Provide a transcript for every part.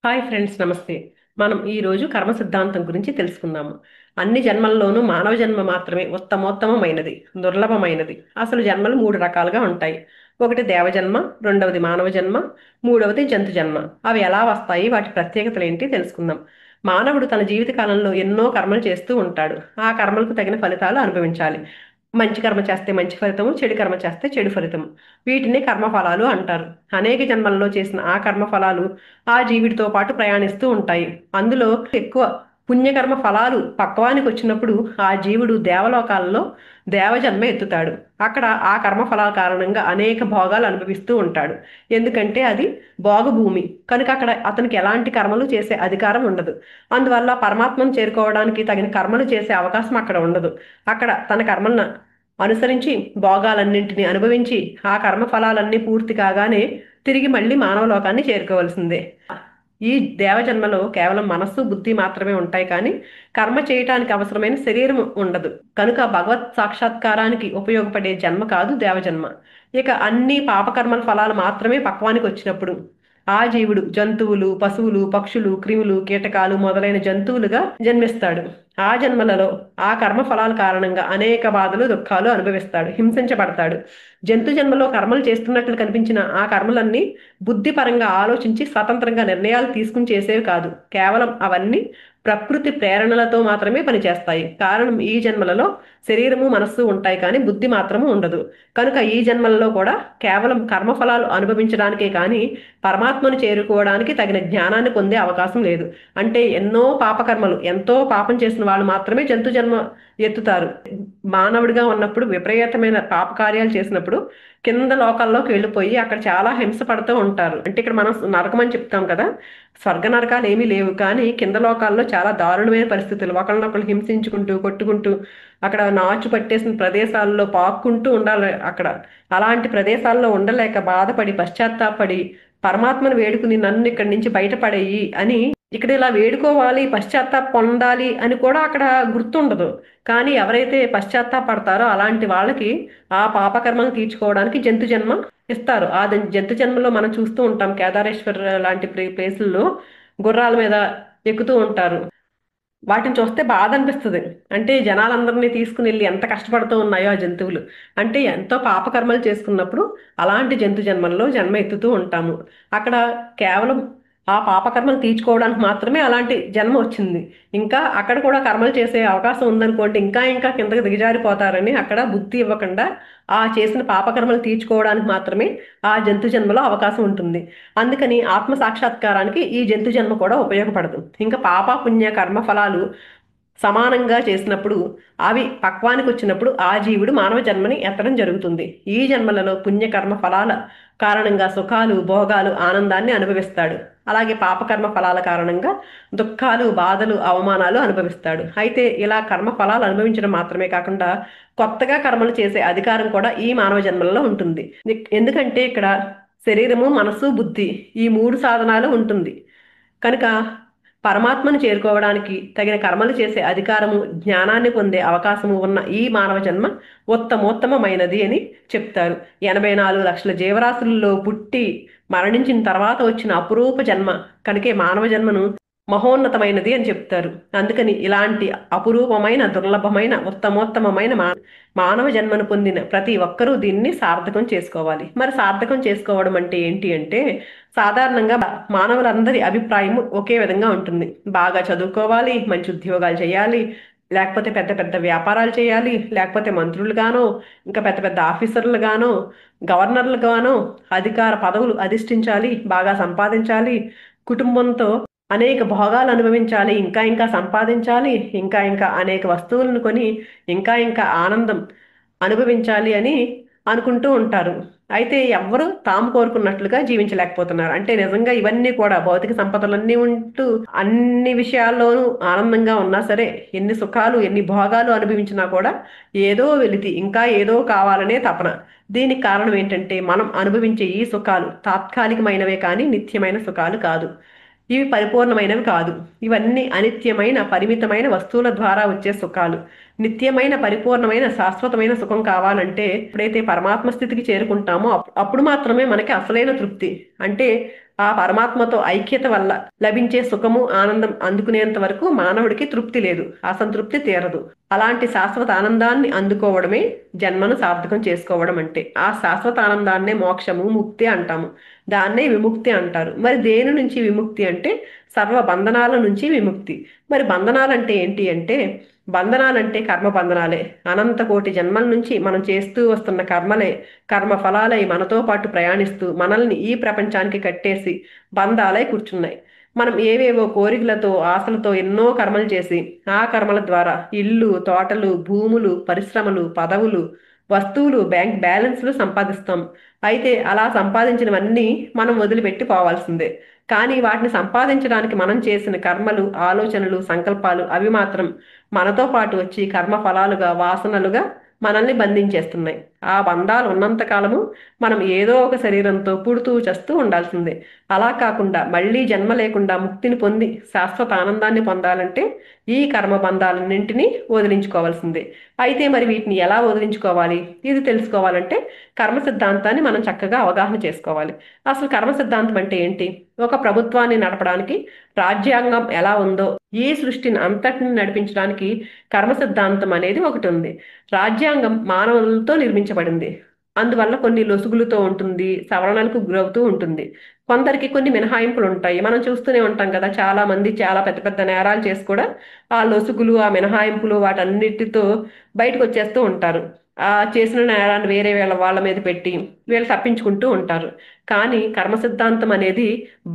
Hi friends, నమస్తే. మనం ఈ రోజు కర్మ సిద్ధాంతం గురించి తెలుసుకుందాము. అన్ని జన్మల్లోనూ మానవ జన్మ మాత్రమే ఉత్తమోత్తమైనది, దుర్లభమైనది. అసలు జన్మలు మూడు రకాలుగా ఉంటాయి. ఒకటి దేవజన్మ, రెండవది మానవ జన్మ, మూడవది జంతు జన్మ. అవి ఎలా వస్తాయి, వాటి ప్రత్యేకతలు ఏంటి తెలుసుకుందాం. మానవుడు తన జీవిత కాలంలో ఎన్నో కర్మలు చేస్తూ ఉంటాడు. ఆ కర్మలకు తగిన ఫలితాలు అనుభవించాలి. మంచి కర్మ చేస్తే మంచి ఫలితము, చెడు కర్మ చేస్తే చెడు ఫలితము. వీటిని కర్మఫలాలు అంటారు. అనేక జన్మల్లో చేసిన ఆ కర్మఫలాలు ఆ జీవిడితో పాటు ప్రయాణిస్తూ ఉంటాయి. అందులో ఎక్కువ పుణ్యకర్మ ఫలాలు పక్వానికి వచ్చినప్పుడు ఆ జీవుడు దేవలోకాలలో దేవజన్మ ఎత్తుతాడు. అక్కడ ఆ కర్మ ఫలాల కారణంగా అనేక భోగాలు అనుభవిస్తూ ఉంటాడు. ఎందుకంటే అది భోగభూమి కనుక అక్కడ అతనికి ఎలాంటి కర్మలు చేసే అధికారం ఉండదు. అందువల్ల పరమాత్మను చేరుకోవడానికి తగిన కర్మలు చేసే అవకాశం అక్కడ ఉండదు. అక్కడ తన కర్మలను అనుసరించి భోగాలన్నింటినీ అనుభవించి ఆ కర్మ ఫలాలన్నీ పూర్తి కాగానే తిరిగి మళ్ళీ మానవ లోకాన్ని చేరుకోవాల్సిందే. ఈ దేవజన్మలో కేవలం మనస్సు బుద్ధి మాత్రమే ఉంటాయి, కానీ కర్మ చేయటానికి అవసరమైన శరీరం ఉండదు. కనుక భగవత్ సాక్షాత్కారానికి ఉపయోగపడే జన్మ కాదు దేవజన్మ. ఇక అన్ని పాపకర్మల ఫలాలు మాత్రమే పక్వానికి వచ్చినప్పుడు ఆ జీవుడు జంతువులు, పశువులు, పక్షులు, క్రిములు, కీటకాలు మొదలైన జంతువులుగా జన్మిస్తాడు. ఆ జన్మలలో ఆ కర్మ ఫలాల కారణంగా అనేక బాధలు, దుఃఖాలు అనుభవిస్తాడు, హింసించబడతాడు. జంతు జన్మలో కర్మలు చేస్తున్నట్లు కనిపించిన ఆ కర్మలన్నీ బుద్ధిపరంగా ఆలోచించి స్వతంత్రంగా నిర్ణయాలు తీసుకుని చేసేవి కాదు. కేవలం అవన్నీ ప్రకృతి ప్రేరణలతో మాత్రమే పనిచేస్తాయి. కారణం ఈ జన్మలలో శరీరము, మనస్సు ఉంటాయి, కానీ బుద్ధి మాత్రము ఉండదు. కనుక ఈ జన్మలలో కూడా కేవలం కర్మఫలాలు అనుభవించడానికే కానీ పరమాత్మను చేరుకోవడానికి తగిన జ్ఞానాన్ని పొందే అవకాశం లేదు. అంటే ఎన్నో పాపకర్మలు, ఎంతో పాపం చేసిన వాళ్ళు మాత్రమే జంతు జన్మ ఎత్తుతారు. మానవుడిగా ఉన్నప్పుడు విపరీతమైన పాపకార్యాలు చేసినప్పుడు కింద లోకాల్లోకి వెళ్ళిపోయి అక్కడ చాలా హింస పడుతూ ఉంటారు. అంటే ఇక్కడ మనం నరకం అని చెప్తాం కదా, స్వర్గ నరకాలు ఏమీ లేవు, కానీ కింద లోకాల్లో చాలా దారుణమైన పరిస్థితులు, ఒకళ్ళనొకళ్ళు హింసించుకుంటూ కొట్టుకుంటూ అక్కడ నాచు పట్టేసిన ప్రదేశాల్లో పాక్కుంటూ ఉండాలి. అక్కడ అలాంటి ప్రదేశాల్లో ఉండలేక బాధపడి పశ్చాత్తాపడి పరమాత్మను వేడుకుని నన్ను ఇక్కడి నుంచి బయటపడేయి అని ఇక్కడ ఇలా వేడుకోవాలి, పశ్చాత్తాప పొందాలి అని కూడా అక్కడ గుర్తుండదు. కానీ ఎవరైతే పశ్చాత్తాపడతారో అలాంటి వాళ్ళకి ఆ పాపకర్మను తీర్చుకోవడానికి జంతు జన్మ ఇస్తారు. ఆ జంతు జన్మలో మనం చూస్తూ ఉంటాం, కేదారేశ్వర్ లాంటి ప్లేసుల్లో గుర్రాల మీద ఎక్కుతూ ఉంటారు. వాటిని చూస్తే బాధ అనిపిస్తుంది. అంటే జనాలందరినీ తీసుకుని వెళ్ళి ఎంత కష్టపడుతూ ఉన్నాయో ఆ జంతువులు. అంటే ఎంతో పాపకర్మలు చేసుకున్నప్పుడు అలాంటి జంతు జన్మల్లో జన్మ ఎత్తుతూ ఉంటాము. అక్కడ కేవలం ఆ పాపకర్మలు తీర్చుకోవడానికి మాత్రమే అలాంటి జన్మ వచ్చింది. ఇంకా అక్కడ కూడా కర్మలు చేసే అవకాశం ఉందనుకోండి, ఇంకా ఇంకా కిందకి దిగజారిపోతారని అక్కడ బుద్ధి ఇవ్వకుండా ఆ చేసిన పాపకర్మలు తీర్చుకోవడానికి మాత్రమే ఆ జంతు జన్మలో అవకాశం ఉంటుంది. అందుకని ఆత్మ సాక్షాత్కారానికి ఈ జంతు జన్మ కూడా ఉపయోగపడదు. ఇంకా పాప పుణ్య కర్మ ఫలాలు సమానంగా చేసినప్పుడు అవి పక్వానికి వచ్చినప్పుడు ఆ జీవుడు మానవ జన్మని ఎత్తడం జరుగుతుంది. ఈ జన్మలలో పుణ్యకర్మ ఫలాల కారణంగా సుఖాలు, భోగాలు, ఆనందాన్ని అనుభవిస్తాడు. అలాగే పాపకర్మ ఫలాల కారణంగా దుఃఖాలు, బాధలు, అవమానాలు అనుభవిస్తాడు. అయితే ఇలా కర్మ ఫలాలు అనుభవించడం మాత్రమే కాకుండా కొత్తగా కర్మలు చేసే అధికారం కూడా ఈ మానవ జన్మలలో ఉంటుంది. ఎందుకంటే ఇక్కడ శరీరము, మనసు, బుద్ధి ఈ మూడు సాధనాలు ఉంటుంది. కనుక పరమాత్మను చేరుకోవడానికి తగిన కర్మలు చేసే అధికారము, జ్ఞానాన్ని పొందే అవకాశము ఉన్న ఈ మానవ జన్మ ఉత్తమోత్తమైనది అని చెప్తారు. 84 లక్షల జీవరాశులలో పుట్టి మరణించిన తర్వాత వచ్చిన అపురూప జన్మ కనుకే మానవ జన్మను మహోన్నతమైనది అని చెప్తారు. అందుకని ఇలాంటి అపురూపమైన, దుర్లభమైన, ఉత్తమోత్తమైన మానవ జన్మను పొందిన ప్రతి ఒక్కరూ దీన్ని సార్థకం చేసుకోవాలి. మరి సార్థకం చేసుకోవడం అంటే ఏంటి అంటే, సాధారణంగా మానవులందరి అభిప్రాయం ఒకే విధంగా ఉంటుంది. బాగా చదువుకోవాలి, మంచి ఉద్యోగాలు చేయాలి, లేకపోతే పెద్ద పెద్ద వ్యాపారాలు చేయాలి, లేకపోతే మంత్రులుగానో ఇంకా పెద్ద పెద్ద ఆఫీసర్లుగానో గవర్నర్లుగానో అధికార పదవులు అధిష్ఠించాలి, బాగా సంపాదించాలి, కుటుంబంతో అనేక భోగాలు అనుభవించాలి, ఇంకా ఇంకా సంపాదించాలి, ఇంకా ఇంకా అనేక వస్తువులను కొని ఇంకా ఇంకా ఆనందం అనుభవించాలి అని అనుకుంటూ ఉంటారు. అయితే ఎవ్వరూ తాము కోరుకున్నట్లుగా జీవించలేకపోతున్నారు. అంటే నిజంగా ఇవన్నీ కూడా భౌతిక సంపదలన్నీ ఉంటూ అన్ని విషయాల్లోనూ ఆనందంగా ఉన్నా సరే, ఎన్ని సుఖాలు, ఎన్ని భోగాలు అనుభవించినా కూడా ఏదో వెలితి, ఇంకా ఏదో కావాలనే తపన. దీనికి కారణం ఏంటంటే మనం అనుభవించే ఈ సుఖాలు తాత్కాలికమైనవే కానీ నిత్యమైన సుఖాలు కాదు. ఇవి పరిపూర్ణమైనవి కాదు. ఇవన్నీ అనిత్యమైన, పరిమితమైన వస్తువుల ద్వారా వచ్చే సుఖాలు. నిత్యమైన, పరిపూర్ణమైన, శాశ్వతమైన సుఖం కావాలంటే ఎప్పుడైతే పరమాత్మ స్థితికి చేరుకుంటామో అప్పుడు మాత్రమే మనకి అసలైన తృప్తి. అంటే ఆ పరమాత్మతో ఐక్యత వల్ల లభించే సుఖము ఆనందం అందుకునేంత వరకు మానవుడికి తృప్తి లేదు, అసంతృప్తి తీరదు. అలాంటి శాశ్వత ఆనందాన్ని అందుకోవడమే జన్మను సార్థకం చేసుకోవడం అంటే. ఆ శాశ్వత ఆనందాన్నే మోక్షము ముక్తి అంటాము. దాన్నే విముక్తి అంటారు. మరి దేని నుంచి విముక్తి అంటే సర్వ బంధనాల నుంచి విముక్తి. మరి బంధనాలంటే ఏంటి అంటే, బంధనాలంటే కర్మ బంధనాలే. అనంత కోటి జన్మల నుంచి మనం చేస్తూ వస్తున్న కర్మలే కర్మ ఫలాలై మనతో పాటు ప్రయాణిస్తూ మనల్ని ఈ ప్రపంచానికి కట్టేసి బంధాలై కూర్చున్నాయి. మనం ఏవేవో కోరికలతో ఆశలతో ఎన్నో కర్మలు చేసి ఆ కర్మల ద్వారా ఇల్లు తోటలు భూములు పరిశ్రమలు పదవులు వస్తువులు బ్యాంక్ బ్యాలెన్స్లు సంపాదిస్తాం. అయితే అలా సంపాదించినవన్నీ మనం వదిలిపెట్టి పోవాల్సిందే. కానీ వాటిని సంపాదించడానికి మనం చేసిన కర్మలు ఆలోచనలు సంకల్పాలు అవి మాత్రం మనతో పాటు వచ్చి కర్మ ఫలాలుగా వాసనలుగా మనల్ని బంధించేస్తున్నాయి. ఆ బంధాలు ఉన్నంత కాలము మనం ఏదో ఒక శరీరంతో పుడుతూ చస్తూ ఉండాల్సిందే. అలా కాకుండా మళ్ళీ జన్మ లేకుండా ముక్తిని పొంది శాశ్వత ఆనందాన్ని పొందాలంటే ఈ కర్మ బంధాలన్నింటినీ వదిలించుకోవాల్సిందే. అయితే మరి వీటిని ఎలా వదిలించుకోవాలి? ఇది తెలుసుకోవాలంటే కర్మ సిద్ధాంతాన్ని మనం చక్కగా అవగాహన చేసుకోవాలి. అసలు కర్మ సిద్ధాంతం అంటే ఏంటి? ఒక ప్రభుత్వాన్ని నడపడానికి రాజ్యాంగం ఎలా ఉందో ఈ సృష్టిని అంతటిని నడిపించడానికి కర్మ సిద్ధాంతం అనేది ఒకటి ఉంది. రాజ్యాంగం మానవులతో నిర్మించబడింది. అందువల్ల కొన్ని లొసుగులతో ఉంటుంది, సవరణలకు గురవుతూ ఉంటుంది. కొందరికి కొన్ని మినహాయింపులు ఉంటాయి. మనం చూస్తూనే ఉంటాం కదా, చాలా మంది చాలా పెద్ద పెద్ద నేరాలు చేసి కూడా ఆ లొసుగులు ఆ మినహాయింపులు వాటన్నిటితో బయటకు వచ్చేస్తూ ఉంటారు. ఆ చేసిన నేరాన్ని వేరే వాళ్ళ మీద పెట్టి వీళ్ళు తప్పించుకుంటూ ఉంటారు. కానీ కర్మ సిద్ధాంతం అనేది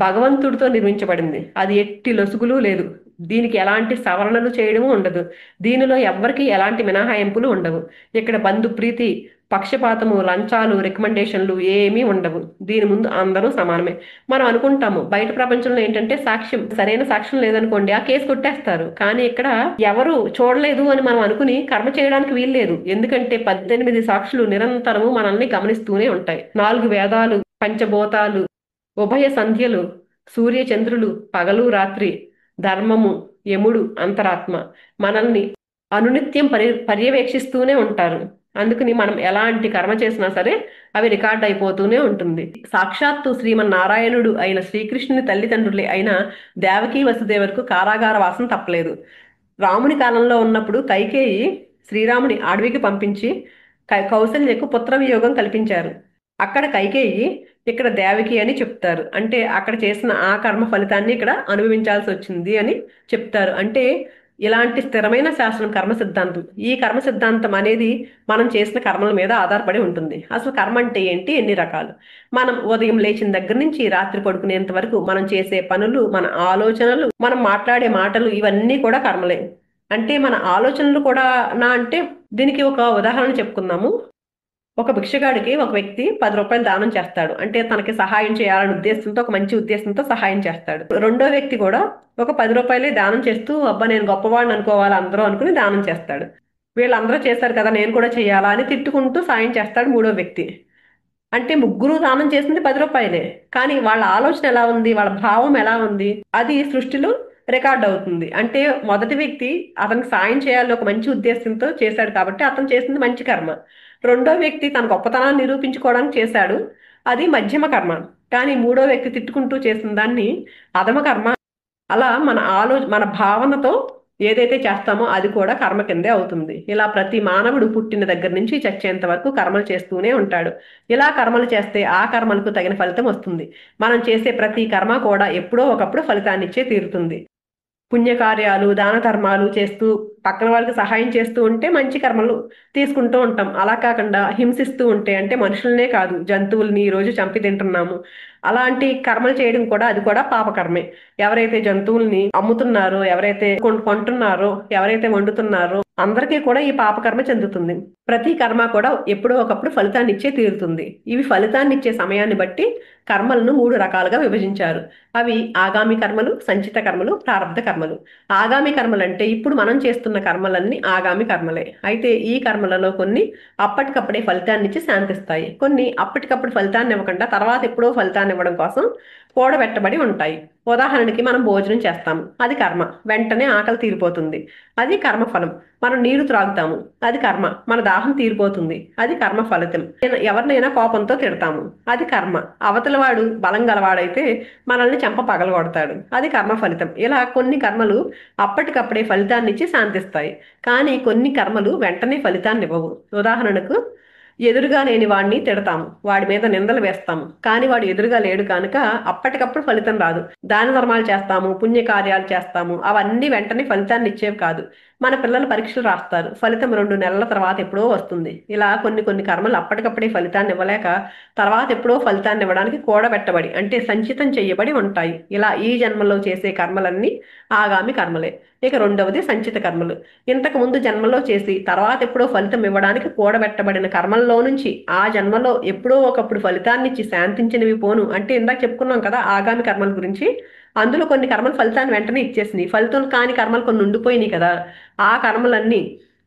భగవంతుడితో నిర్మించబడింది. అది ఎట్టి లొసుగులు లేదు. దీనికి ఎలాంటి సవరణలు చేయడము ఉండదు. దీనిలో ఎవ్వరికి ఎలాంటి మినహాయింపులు ఉండవు. ఇక్కడ బంధు ప్రీతి పక్షపాతము లంచాలు రికమెండేషన్లు ఏమీ ఉండవు. దీని ముందు అందరూ సమానమే. మనం అనుకుంటాము బయట ప్రపంచంలో ఏంటంటే సాక్ష్యం సరైన సాక్ష్యం లేదనుకోండి ఆ కేసు కొట్టేస్తారు. కానీ ఇక్కడ ఎవరు చూడలేదు అని మనం అనుకుని కర్మ చేయడానికి వీల్లేదు. ఎందుకంటే 18 సాక్షులు నిరంతరము మనల్ని గమనిస్తూనే ఉంటాయి. 4 వేదాలు పంచభూతాలు ఉభయ సంధ్యలు సూర్య చంద్రులు పగలు రాత్రి ధర్మము యముడు అంతరాత్మ మనల్ని అనునిత్యం పర్యవేక్షిస్తూనే ఉంటారు. అందుకని మనం ఎలాంటి కర్మ చేసినా సరే అవి రికార్డ్ అయిపోతూనే ఉంటుంది. సాక్షాత్తు శ్రీమన్నారాయణుడు అయిన శ్రీకృష్ణుని తల్లిదండ్రులే అయిన దేవకీ వసుదేవరకు కారాగార వాసం తప్పలేదు. రాముని కాలంలో ఉన్నప్పుడు కైకేయి శ్రీరాముని అడవికి పంపించి కౌసల్యకు పుత్ర వియోగం కల్పించారు. అక్కడ కైకేయి ఇక్కడ దేవకి అని చెప్తారు. అంటే అక్కడ చేసిన ఆ కర్మ ఫలితాన్ని ఇక్కడ అనుభవించాల్సి వచ్చింది అని చెప్తారు. అంటే ఇలాంటి స్థిరమైన శాస్త్రం కర్మ సిద్ధాంతం. ఈ కర్మ సిద్ధాంతం అనేది మనం చేసిన కర్మల మీద ఆధారపడి ఉంటుంది. అసలు కర్మ అంటే ఏంటి, ఎన్ని రకాలు? మనం ఉదయం లేచిన దగ్గర నుంచి రాత్రి పడుకునేంత వరకు మనం చేసే పనులు మన ఆలోచనలు మనం మాట్లాడే మాటలు ఇవన్నీ కూడా కర్మలే. అంటే మన ఆలోచనలు కూడా నా అంటే దీనికి ఒక ఉదాహరణ చెప్పుకుందాము. ఒక భిక్షగాడికి ఒక వ్యక్తి 10 రూపాయలు దానం చేస్తాడు. అంటే తనకి సహాయం చేయాలనే ఉద్దేశంతో ఒక మంచి ఉద్దేశంతో సహాయం చేస్తాడు. రెండో వ్యక్తి కూడా ఒక 10 రూపాయలే దానం చేస్తూ అబ్బా నేను గొప్పవాడిని అనుకోవాలి అందరూ అనుకుని దానం చేస్తాడు. వీళ్ళందరూ చేశారు కదా నేను కూడా చేయాలా అని తిట్టుకుంటూ సాయం చేస్తాడు మూడో వ్యక్తి. అంటే ముగ్గురు దానం చేసింది 10 రూపాయలే. కానీ వాళ్ళ ఆలోచన ఎలా ఉంది, వాళ్ళ భావం ఎలా ఉంది, అది సృష్టిలో రికార్డ్ అవుతుంది. అంటే మొదటి వ్యక్తి అతనికి సాయం చేయాలని ఒక మంచి ఉద్దేశంతో చేశాడు కాబట్టి అతను చేసింది మంచి కర్మ. రెండో వ్యక్తి తన గొప్పతనాన్ని నిరూపించుకోవడానికి చేశాడు, అది మధ్యమ కర్మ. కానీ మూడో వ్యక్తి తిట్టుకుంటూ చేసిన దాన్ని అధమ కర్మ. అలా మన భావనతో ఏదైతే చేస్తామో అది కూడా కర్మ కిందే అవుతుంది. ఇలా ప్రతి మానవుడు పుట్టిన దగ్గర నుంచి చచ్చేంత వరకు కర్మలు చేస్తూనే ఉంటాడు. ఇలా కర్మలు చేస్తే ఆ కర్మలకు తగిన ఫలితం వస్తుంది. మనం చేసే ప్రతి కర్మ కూడా ఎప్పుడో ఒకప్పుడు ఫలితాన్ని ఇచ్చే తీరుతుంది. పుణ్యకార్యాలు దాన ధర్మాలు చేస్తూ పక్కన వాళ్ళకి సహాయం చేస్తూ ఉంటే మంచి కర్మలు తీసుకుంటూ ఉంటాం. అలా కాకుండా హింసిస్తూ ఉంటే, అంటే మనుషులనే కాదు జంతువుల్ని ఈ రోజు చంపి తింటున్నాము, అలాంటి కర్మలు చేయడం కూడా అది కూడా పాపకర్మే. ఎవరైతే జంతువుల్ని అమ్ముతున్నారో ఎవరైతే కొంటున్నారో ఎవరైతే వండుతున్నారో అందరికీ కూడా ఈ పాపకర్మ చెందుతుంది. ప్రతి కర్మ కూడా ఎప్పుడో ఒకప్పుడు ఫలితాన్ని ఇచ్చే తీరుతుంది. ఇవి ఫలితాన్ని ఇచ్చే సమయాన్ని బట్టి కర్మలను 3 రకాలుగా విభజించారు. అవి ఆగామి కర్మలు సంచిత కర్మలు ప్రారబ్ధ కర్మలు. ఆగామి కర్మలు అంటే ఇప్పుడు మనం చేస్తున్న కర్మలన్నీ ఆగామి కర్మలే. అయితే ఈ కర్మలలో కొన్ని అప్పటికప్పుడే ఫలితాన్ని ఇచ్చి శాంతిస్తాయి, కొన్ని అప్పటికప్పుడు ఫలితాన్ని ఇవ్వకుండా తర్వాత ఎప్పుడో ఫలితాన్ని ఇవ్వడం కోసం కూడబెట్టబడి ఉంటాయి. ఉదాహరణకి మనం భోజనం చేస్తాము, అది కర్మ, వెంటనే ఆకలి తీరిపోతుంది, అది కర్మఫలం. మనం నీరు త్రాగుతాము, అది కర్మ, మన దాహం తీరిపోతుంది, అది కర్మ ఫలితం. ఎవరినైనా కోపంతో తిడతాము, అది కర్మ, అవతల వాడు బలం గలవాడైతే మనల్ని చెంప పగలగొడతాడు, అది కర్మ ఫలితం. ఇలా కొన్ని కర్మలు అప్పటికప్పుడే ఫలితాన్ని ఇచ్చి శాంతిస్తాయి, కానీ కొన్ని కర్మలు వెంటనే ఫలితాన్ని ఇవ్వవు. ఉదాహరణకు, ఎదురుగా లేని వాడిని తిడతాము, వాడి మీద నిందలు వేస్తాము, కానీ వాడు ఎదురుగా లేడు కనుక అప్పటికప్పుడు ఫలితం రాదు. దాన ధర్మాలు చేస్తాము, పుణ్యకార్యాలు చేస్తాము, అవన్నీ వెంటనే ఫలితాన్ని ఇచ్చేవి కాదు. మన పిల్లలు పరీక్షలు రాస్తారు, ఫలితం 2 నెలల తర్వాత ఎప్పుడో వస్తుంది. ఇలా కొన్ని కొన్ని కర్మలు అప్పటికప్పుడే ఫలితాన్ని ఇవ్వలేక తర్వాత ఎప్పుడో ఫలితాన్ని ఇవ్వడానికి కూడబెట్టబడి, అంటే సంచితం చేయబడి ఉంటాయి. ఇలా ఈ జన్మలో చేసే కర్మలన్నీ ఆగామి కర్మలే. ఇక రెండవది సంచిత కర్మలు. ఇంతకు ముందు జన్మలో చేసి తర్వాత ఎప్పుడో ఫలితం ఇవ్వడానికి కూడబెట్టబడిన కర్మల్లో నుంచి ఆ జన్మలో ఎప్పుడో ఒకప్పుడు ఫలితాన్ని ఇచ్చి శాంతించినవి పోను, అంటే ఇందాక చెప్పుకున్నాం కదా ఆగామి కర్మల గురించి. అందులో కొన్ని కర్మలు ఫలితాన్ని వెంటనే ఇచ్చేసినాయి, ఫలితం కాని కర్మలు కొన్ని ఉండిపోయినాయి కదా. ఆ కర్మలన్నీ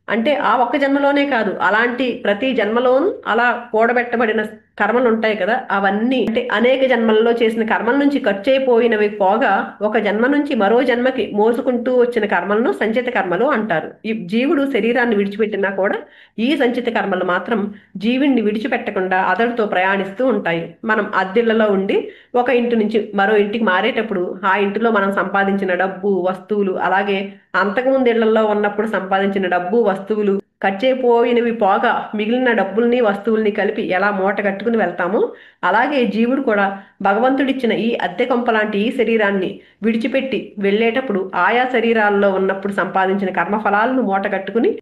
అంటే ఆ ఒక్క జన్మలోనే కాదు, అలాంటి ప్రతి జన్మలోనూ అలా కూడబెట్టబడిన కర్మలు ఉంటాయి కదా, అవన్నీ అంటే అనేక జన్మలలో చేసిన కర్మల నుంచి ఖర్చు అయిపోయినవి పోగా ఒక జన్మ నుంచి మరో జన్మకి మోసుకుంటూ వచ్చిన కర్మలను సంచిత కర్మలు అంటారు. ఈ జీవుడు శరీరాన్ని విడిచిపెట్టినా కూడా ఈ సంచిత కర్మలు మాత్రం జీవుణ్ణి విడిచిపెట్టకుండా అతడితో ప్రయాణిస్తూ ఉంటాయి. మనం అద్దెళ్లలో ఉండి ఒక ఇంటి నుంచి మరో ఇంటికి మారేటప్పుడు ఆ ఇంటిలో మనం సంపాదించిన డబ్బు, వస్తువులు, అలాగే అంతకుముందు ఇళ్లలో ఉన్నప్పుడు సంపాదించిన డబ్బు, వస్తువులు ఖర్చయిపోయినవి పోగా మిగిలిన డబ్బుల్ని, వస్తువుల్ని కలిపి ఎలా మూట కట్టుకుని వెళ్తామో, అలాగే జీవుడు కూడా భగవంతుడిచ్చిన ఈ అద్దె కొంప లాంటి ఈ శరీరాన్ని విడిచిపెట్టి వెళ్ళేటప్పుడు ఆయా శరీరాల్లో ఉన్నప్పుడు సంపాదించిన కర్మఫలాలను మూట కట్టుకుని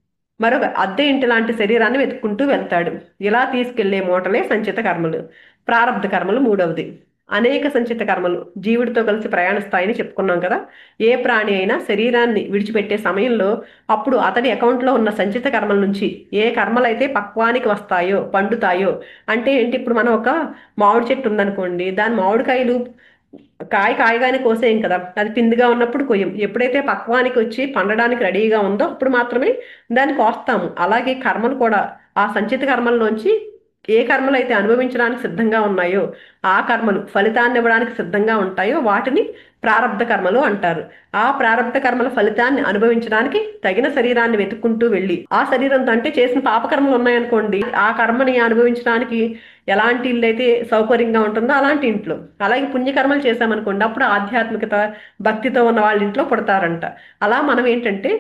మరొక అద్దె ఇంటి లాంటి శరీరాన్ని వెతుక్కుంటూ వెళ్తాడు. ఇలా తీసుకెళ్లే మూటలే సంచిత కర్మలు. ప్రారబ్ధ కర్మలు మూడవది. అనేక సంచిత కర్మలు జీవుడితో కలిసి ప్రయాణిస్తాయని చెప్పుకున్నాం కదా. ఏ ప్రాణి అయినా శరీరాన్ని విడిచిపెట్టే సమయంలో అప్పుడు అతడి అకౌంట్లో ఉన్న సంచిత కర్మల నుంచి ఏ కర్మలైతే పక్వానికి వస్తాయో, పండుతాయో, అంటే ఏంటి, ఇప్పుడు మనం ఒక మామిడి చెట్టు ఉందనుకోండి, దాని మామిడికాయలు కాయగానే కోసేయం కదా, అది పిందిగా ఉన్నప్పుడు కొయ్యం. ఎప్పుడైతే పక్వానికి వచ్చి పండడానికి రెడీగా ఉందో అప్పుడు మాత్రమే దాన్ని కోస్తాము. అలాగే కర్మలు కూడా ఆ సంచిత కర్మల్లోంచి ఏ కర్మలు అయితే అనుభవించడానికి సిద్ధంగా ఉన్నాయో, ఆ కర్మలు ఫలితాన్ని ఇవ్వడానికి సిద్ధంగా ఉంటాయో వాటిని ప్రారబ్ధ కర్మలు అంటారు. ఆ ప్రారబ్ధ కర్మల ఫలితాన్ని అనుభవించడానికి తగిన శరీరాన్ని వెతుక్కుంటూ వెళ్ళి, ఆ శరీరంతో అంటే చేసిన పాపకర్మలు ఉన్నాయనుకోండి, ఆ కర్మని అనుభవించడానికి ఎలాంటి ఇల్లు అయితే సౌకర్యంగా ఉంటుందో అలాంటి ఇంట్లో, అలాగే పుణ్యకర్మలు చేశామనుకోండి అప్పుడు ఆధ్యాత్మికత, భక్తితో ఉన్న వాళ్ళ ఇంట్లో పుడతారంట. అలా మనం ఏంటంటే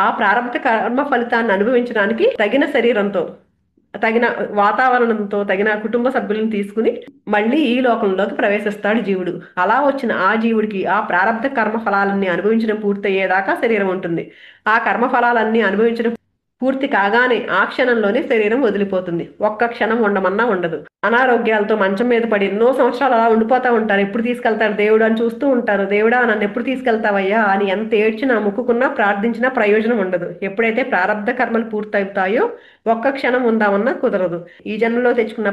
ఆ ప్రారబ్ధ కర్మ ఫలితాన్ని అనుభవించడానికి తగిన శరీరంతో, తగిన వాతావరణంతో, తగిన కుటుంబ సభ్యులను తీసుకుని మళ్ళీ ఈ లోకంలోకి ప్రవేశిస్తాడు జీవుడు. అలా వచ్చిన ఆ జీవుడికి ఆ ప్రారబ్ధ కర్మ ఫలాలన్నీ అనుభవించడం పూర్తయ్యేదాకా శరీరం ఉంటుంది. ఆ కర్మ ఫలాలన్నీ అనుభవించడం పూర్తి కాగానే ఆ క్షణంలోనే శరీరం వదిలిపోతుంది. ఒక్క క్షణం ఉండమన్నా ఉండదు. అనారోగ్యాలతో మంచం మీద పడి ఎన్నో సంవత్సరాలు అలా ఉండిపోతా ఉంటారు. ఎప్పుడు తీసుకెళ్తారు దేవుడు అని చూస్తూ ఉంటారు. దేవుడా నన్ను ఎప్పుడు తీసుకెళ్తావయ్యా అని ఎంత ఏడ్చినా, మొక్కుకున్నా, ప్రార్థించినా ప్రయోజనం ఉండదు. ఎప్పుడైతే ప్రారబ్ధ కర్మలు పూర్తవుతాయో ఒక్క క్షణం ఉందామన్నా కుదరదు. ఈ జన్మలో తెచ్చుకున్న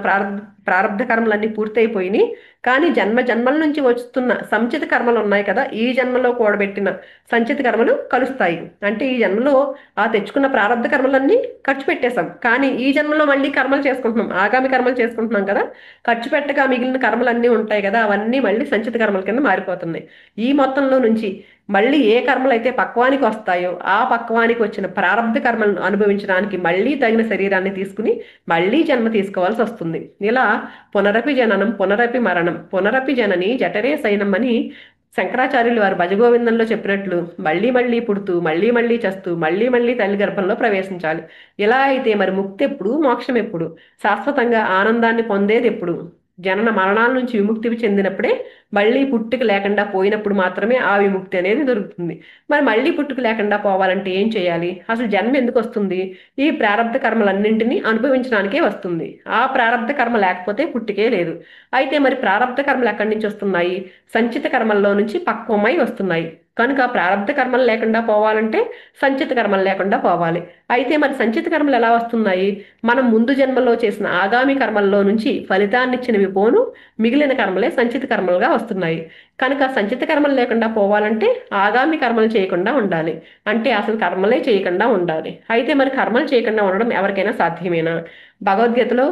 ప్రారబ్ధ కర్మలన్నీ పూర్తయిపోయినాయి, కానీ జన్మ జన్మల నుంచి వస్తున్న సంచిత కర్మలు ఉన్నాయి కదా, ఈ జన్మలో కూడబెట్టిన సంచిత కర్మలు కలుస్తాయి. అంటే ఈ జన్మలో ఆ తెచ్చుకున్న ప్రారబ్ధ కర్మలన్నీ ఖర్చు పెట్టేశాం, కానీ ఈ జన్మలో మళ్ళీ కర్మలు చేసుకుంటున్నాం, ఆగామి కర్మలు చేసుకుంటున్నాం కదా. ఖర్చు పెట్టగా మిగిలిన కర్మలన్నీ ఉంటాయి కదా, అవన్నీ మళ్ళీ సంచిత కర్మల కింద మారిపోతున్నాయి. ఈ మొత్తంలో నుంచి మళ్ళీ ఏ కర్మలు అయితే పక్వానికి వస్తాయో ఆ పక్వానికి వచ్చిన ప్రారబ్ధ కర్మలను అనుభవించడానికి మళ్ళీ తగిన శరీరాన్ని తీసుకుని మళ్ళీ జన్మ తీసుకోవాల్సి వస్తుంది. ఇలా పునరపి జననం, పునరపి మరణం, పునరపి జనని జఠరే శయనం అని శంకరాచార్యులు వారు భజగోవిందంలో చెప్పినట్లు మళ్ళీ మళ్ళీ పుడుతూ, మళ్ళీ మళ్ళీ చస్తూ, మళ్ళీ మళ్ళీ తల్లి గర్భంలో ప్రవేశించాలి. ఇలా అయితే మరి ముక్తి ఎప్పుడు, మోక్షం ఎప్పుడు, శాశ్వతంగా ఆనందాన్ని పొందేది ఎప్పుడు? జనన మరణాల నుంచి విముక్తి చెందినప్పుడే, మళ్ళీ పుట్టుక లేకుండా పోయినప్పుడు మాత్రమే ఆ విముక్తి అనేది దొరుకుతుంది. మరి మళ్ళీ పుట్టుక లేకుండా పోవాలంటే ఏం చేయాలి? అసలు జన్మ ఎందుకు వస్తుంది? ఈ ప్రారబ్ధ కర్మలన్నింటినీ అనుభవించడానికే వస్తుంది. ఆ ప్రారబ్ధ కర్మ లేకపోతే పుట్టుకే లేదు. అయితే మరి ప్రారబ్ధ కర్మలు ఎక్కడి నుంచి వస్తున్నాయి? సంచిత కర్మల్లో నుంచి పక్వమై వస్తున్నాయి. కనుక ప్రారబ్ధ కర్మలు లేకుండా పోవాలంటే సంచిత కర్మలు లేకుండా పోవాలి. అయితే మరి సంచిత కర్మలు ఎలా వస్తున్నాయి? మనం ముందు జన్మలో చేసిన ఆగామి కర్మల్లో నుంచి ఫలితాన్నిచ్చినవి పోను, మిగిలిన కర్మలే సంచిత కర్మలుగా వస్తున్నాయి. కనుక సంచిత కర్మలు లేకుండా పోవాలంటే ఆగామి కర్మలు చేయకుండా ఉండాలి, అంటే అసలు కర్మలే చేయకుండా ఉండాలి. అయితే మరి కర్మలు చేయకుండా ఉండడం ఎవరికైనా సాధ్యమేనా? భగవద్గీతలో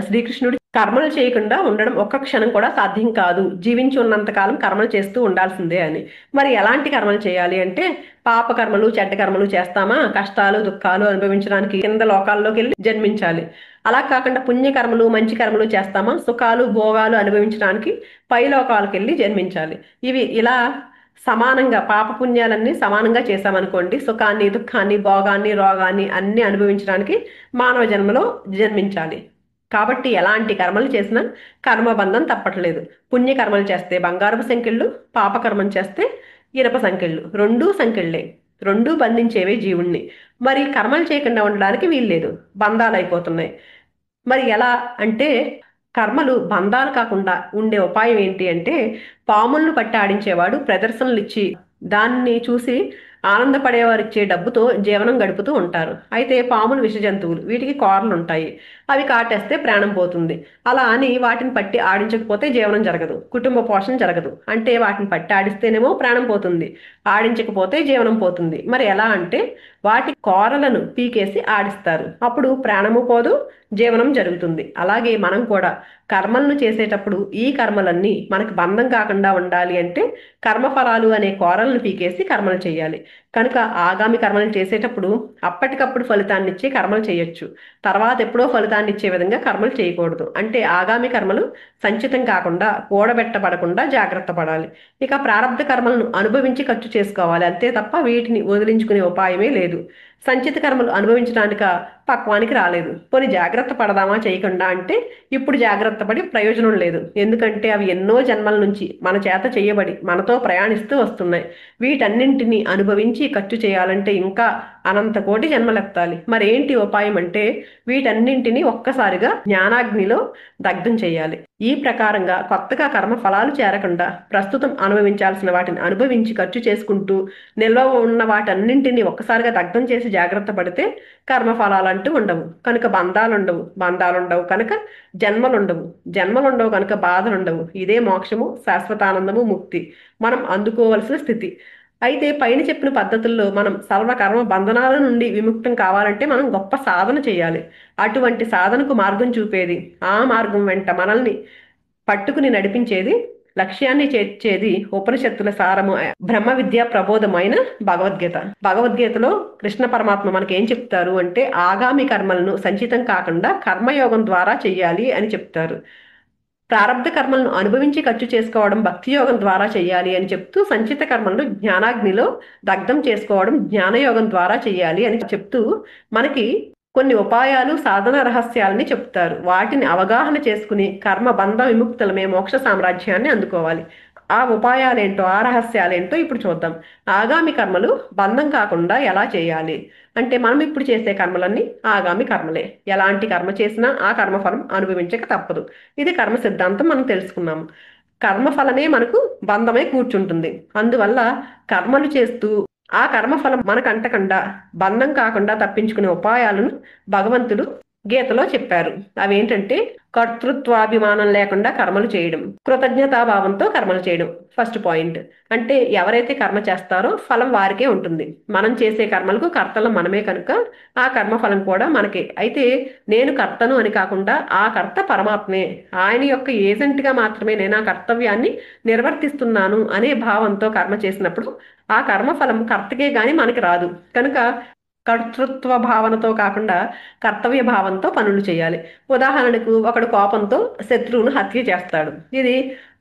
శ్రీకృష్ణుడు కర్మలు చేయకుండా ఉండడం ఒక్క క్షణం కూడా సాధ్యం కాదు. జీవించి ఉన్నంత కాలం కర్మలు చేస్తూ ఉండాల్సిందే అని. మరి ఎలాంటి కర్మలు చేయాలి అంటే, పాప కర్మలు, చెడ్డ కర్మలు చేస్తామా, కష్టాలు, దుఃఖాలు అనుభవించడానికి కింద లోకాల్లోకి వెళ్ళి జన్మించాలి. అలా కాకుండా పుణ్యకర్మలు, మంచి కర్మలు చేస్తామా, సుఖాలు, భోగాలు అనుభవించడానికి పై లోకాలకు వెళ్ళి జన్మించాలి. ఇవి ఇలా సమానంగా పాప పుణ్యాలన్నీ సమానంగా చేశామనుకోండి, సుఖాన్ని, దుఃఖాన్ని, భోగాన్ని, రోగాన్ని అన్ని అనుభవించడానికి మానవ జన్మలో జన్మించాలి. కాబట్టి ఎలాంటి కర్మలు చేసినా కర్మబంధం తప్పట్లేదు. పుణ్యకర్మలు చేస్తే బంగారపు సంకెళ్ళు, పాపకర్మం చేస్తే ఇనప సంకెళ్ళు. రెండూ సంకెళ్ళే, రెండూ బంధించేవే జీవుణ్ణి. మరి కర్మలు చేయకుండా ఉండడానికి వీల్లేదు, బంధాలు అయిపోతున్నాయి. మరి ఎలా అంటే, కర్మలు బంధాలు కాకుండా ఉండే ఉపాయం ఏంటి అంటే, పాములను పట్టి ఆడించేవాడు ప్రదర్శనలు ఇచ్చి దాన్ని చూసి ఆనందపడేవారు ఇచ్చే డబ్బుతో జీవనం గడుపుతూ ఉంటారు. అయితే పాములు విష జంతువులు, వీటికి కోరలు ఉంటాయి. అవి కాటేస్తే ప్రాణం పోతుంది. అలా అని వాటిని పట్టి ఆడించకపోతే జీవనం జరగదు, కుటుంబ పోషణ జరగదు. అంటే వాటిని పట్టి ఆడిస్తేనేమో ప్రాణం పోతుంది, ఆడించకపోతే జీవనం పోతుంది. మరి ఎలా అంటే, వాటి కోరలను పీకేసి ఆడిస్తారు, అప్పుడు ప్రాణము పోదు, జీవనం జరుగుతుంది. అలాగే మనం కూడా కర్మలను చేసేటప్పుడు ఈ కర్మలన్నీ మనకు బంధం కాకుండా ఉండాలి అంటే కర్మఫలాలు అనే కోరలను పీకేసి కర్మలు చేయాలి. కనుక ఆగామి కర్మలు చేసేటప్పుడు అప్పటికప్పుడు ఫలితాన్ని ఇచ్చే కర్మలు చేయొచ్చు, తర్వాత ఎప్పుడో ఫలితాన్ని ఇచ్చే విధంగా కర్మలు చేయకూడదు. అంటే ఆగామి కర్మలు సంచితం కాకుండా, కూడబెట్టబడకుండా జాగ్రత్త పడాలి. ఇక ప్రారంధ కర్మలను అనుభవించి ఖర్చు చేసుకోవాలి అంతే తప్ప వీటిని వదిలించుకునే ఉపాయమే లేదు. సంచిత కర్మలు అనుభవించడానిక పక్వానికి రాలేదు. పోనీ జాగ్రత్త పడదామా చేయకుండా అంటే, ఇప్పుడు జాగ్రత్త పడి ప్రయోజనం లేదు. ఎందుకంటే అవి ఎన్నో జన్మల నుంచి మన చేత చేయబడి మనతో ప్రయాణిస్తూ వస్తున్నాయి. వీటన్నింటినీ అనుభవించి ఖర్చు చేయాలంటే ఇంకా అనంత కోటి జన్మలెత్తాలి. మరేంటి ఉపాయం అంటే, వీటన్నింటినీ ఒక్కసారిగా జ్ఞానాగ్నిలో దగ్ధం చేయాలి. ఈ ప్రకారంగా కొత్తగా కర్మ ఫలాలు చేరకుండా ప్రస్తుతం అనుభవించాల్సిన వాటిని అనుభవించి ఖర్చు చేసుకుంటూ నిల్వ ఉన్న వాటన్నింటినీ ఒక్కసారిగా దగ్ధం చేసి జాగ్రత్త పడితే కర్మఫలాలంటూ ఉండవు. కనుక బంధాలుండవు కనుక జన్మలుండవు కనుక బాధలుండవు. ఇదే మోక్షము, శాశ్వతానందము, ముక్తి మనం అందుకోవలసిన స్థితి. అయితే పైన చెప్పిన పద్ధతుల్లో మనం సర్వకర్మ బంధనాల నుండి విముక్తం కావాలంటే మనం గొప్ప సాధన చేయాలి. అటువంటి సాధనకు మార్గం చూపేది, ఆ మార్గం వెంట మనల్ని పట్టుకుని నడిపించేది, లక్ష్యాన్ని చేర్చేది ఉపనిషత్తుల సారము, బ్రహ్మ విద్యా ప్రబోధమైన భగవద్గీత. భగవద్గీతలో కృష్ణ పరమాత్మ మనకేం చెప్తారు అంటే, ఆగామి కర్మలను సంచితం కాకుండా కర్మయోగం ద్వారా చెయ్యాలి అని చెప్తారు. ప్రారబ్ధ కర్మలను అనుభవించి ఖర్చు చేసుకోవడం భక్తి యోగం ద్వారా చెయ్యాలి అని చెప్తూ, సంచిత కర్మలను జ్ఞానాగ్నిలో దగ్ధం చేసుకోవడం జ్ఞానయోగం ద్వారా చెయ్యాలి అని చెప్తూ మనకి కొన్ని ఉపాయాలు, సాధన రహస్యాలని చెప్తారు. వాటిని అవగాహన చేసుకుని కర్మ బంధ విముక్తులమే మోక్ష సామ్రాజ్యాన్ని అందుకోవాలి. ఆ ఉపాయాలేంటో, ఆ రహస్యాలేంటో ఇప్పుడు చూద్దాం. ఆగామి కర్మలు బంధం కాకుండా ఎలా చేయాలి అంటే, మనం ఇప్పుడు చేసే కర్మలన్నీ ఆగామి కర్మలే. ఎలాంటి కర్మ చేసినా ఆ కర్మఫలం అనుభవించక తప్పదు. ఇది కర్మ సిద్ధాంతం మనం తెలుసుకున్నాము. కర్మఫలమే మనకు బంధమై కూర్చుంటుంది. అందువల్ల కర్మలు చేస్తూ ఆ కర్మఫలం మనకంటకుండా, బంధం కాకుండా తప్పించుకునే ఉపాయాలను భగవంతుడు గీతలో చెప్పారు. అవేంటంటే, కర్తృత్వాభిమానం లేకుండా కర్మలు చేయడం, కృతజ్ఞతాభావంతో కర్మలు చేయడం. ఫస్ట్ పాయింట్ అంటే, ఎవరైతే కర్మ చేస్తారో ఫలం వారికే ఉంటుంది. మనం చేసే కర్మలకు కర్తలం మనమే కనుక ఆ కర్మ ఫలం కూడా మనకే. అయితే నేను కర్తను అని కాకుండా ఆ కర్త పరమాత్మే, ఆయన యొక్క ఏజెంట్గా మాత్రమే నేను ఆ కర్తవ్యాన్ని నిర్వర్తిస్తున్నాను అనే భావంతో కర్మ చేసినప్పుడు ఆ కర్మఫలం కర్తకే గాని మనకి రాదు. కనుక కర్తృత్వ భావనతో కాకుండా కర్తవ్య భావంతో పనులు చేయాలి. ఉదాహరణకు ఒకడు కోపంతో శత్రువును హత్య చేస్తాడు, ఇది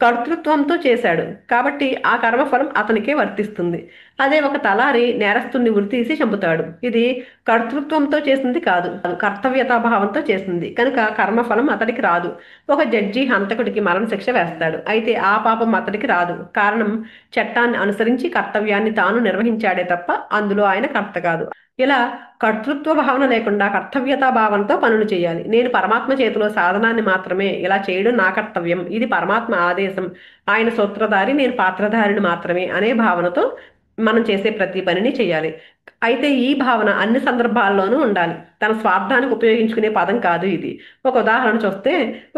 కర్తృత్వంతో చేశాడు కాబట్టి ఆ కర్మఫలం అతనికే వర్తిస్తుంది. అదే ఒక తలారి నేరస్తుని ఉరితీసి చంపుతాడు, ఇది కర్తృత్వంతో చేసింది కాదు, కర్తవ్యతా భావంతో చేసింది కనుక కర్మఫలం అతడికి రాదు. ఒక జడ్జి హంతకుడికి మరణశిక్ష వేస్తాడు, అయితే ఆ పాపం అతడికి రాదు. కారణం, చట్టాన్ని అనుసరించి కర్తవ్యాన్ని తాను నిర్వహించాడే తప్ప అందులో ఆయన కర్త కాదు. ఇలా కర్తృత్వ భావన లేకుండా కర్తవ్యతా భావంతో పనులు చేయాలి. నేను పరమాత్మ చేతిలో సాధనాన్ని మాత్రమే, ఇలా చేయడం నా కర్తవ్యం, ఇది పరమాత్మ ఆదేశం, ఆయన సూత్రధారి, నేను పాత్రధారిని మాత్రమే అనే భావనతో మనం చేసే ప్రతి పనిని చేయాలి. అయితే ఈ భావన అన్ని సందర్భాల్లోనూ ఉండాలి, తన స్వార్థానికి ఉపయోగించుకునే పదం కాదు ఇది. ఒక ఉదాహరణ చూస్తే,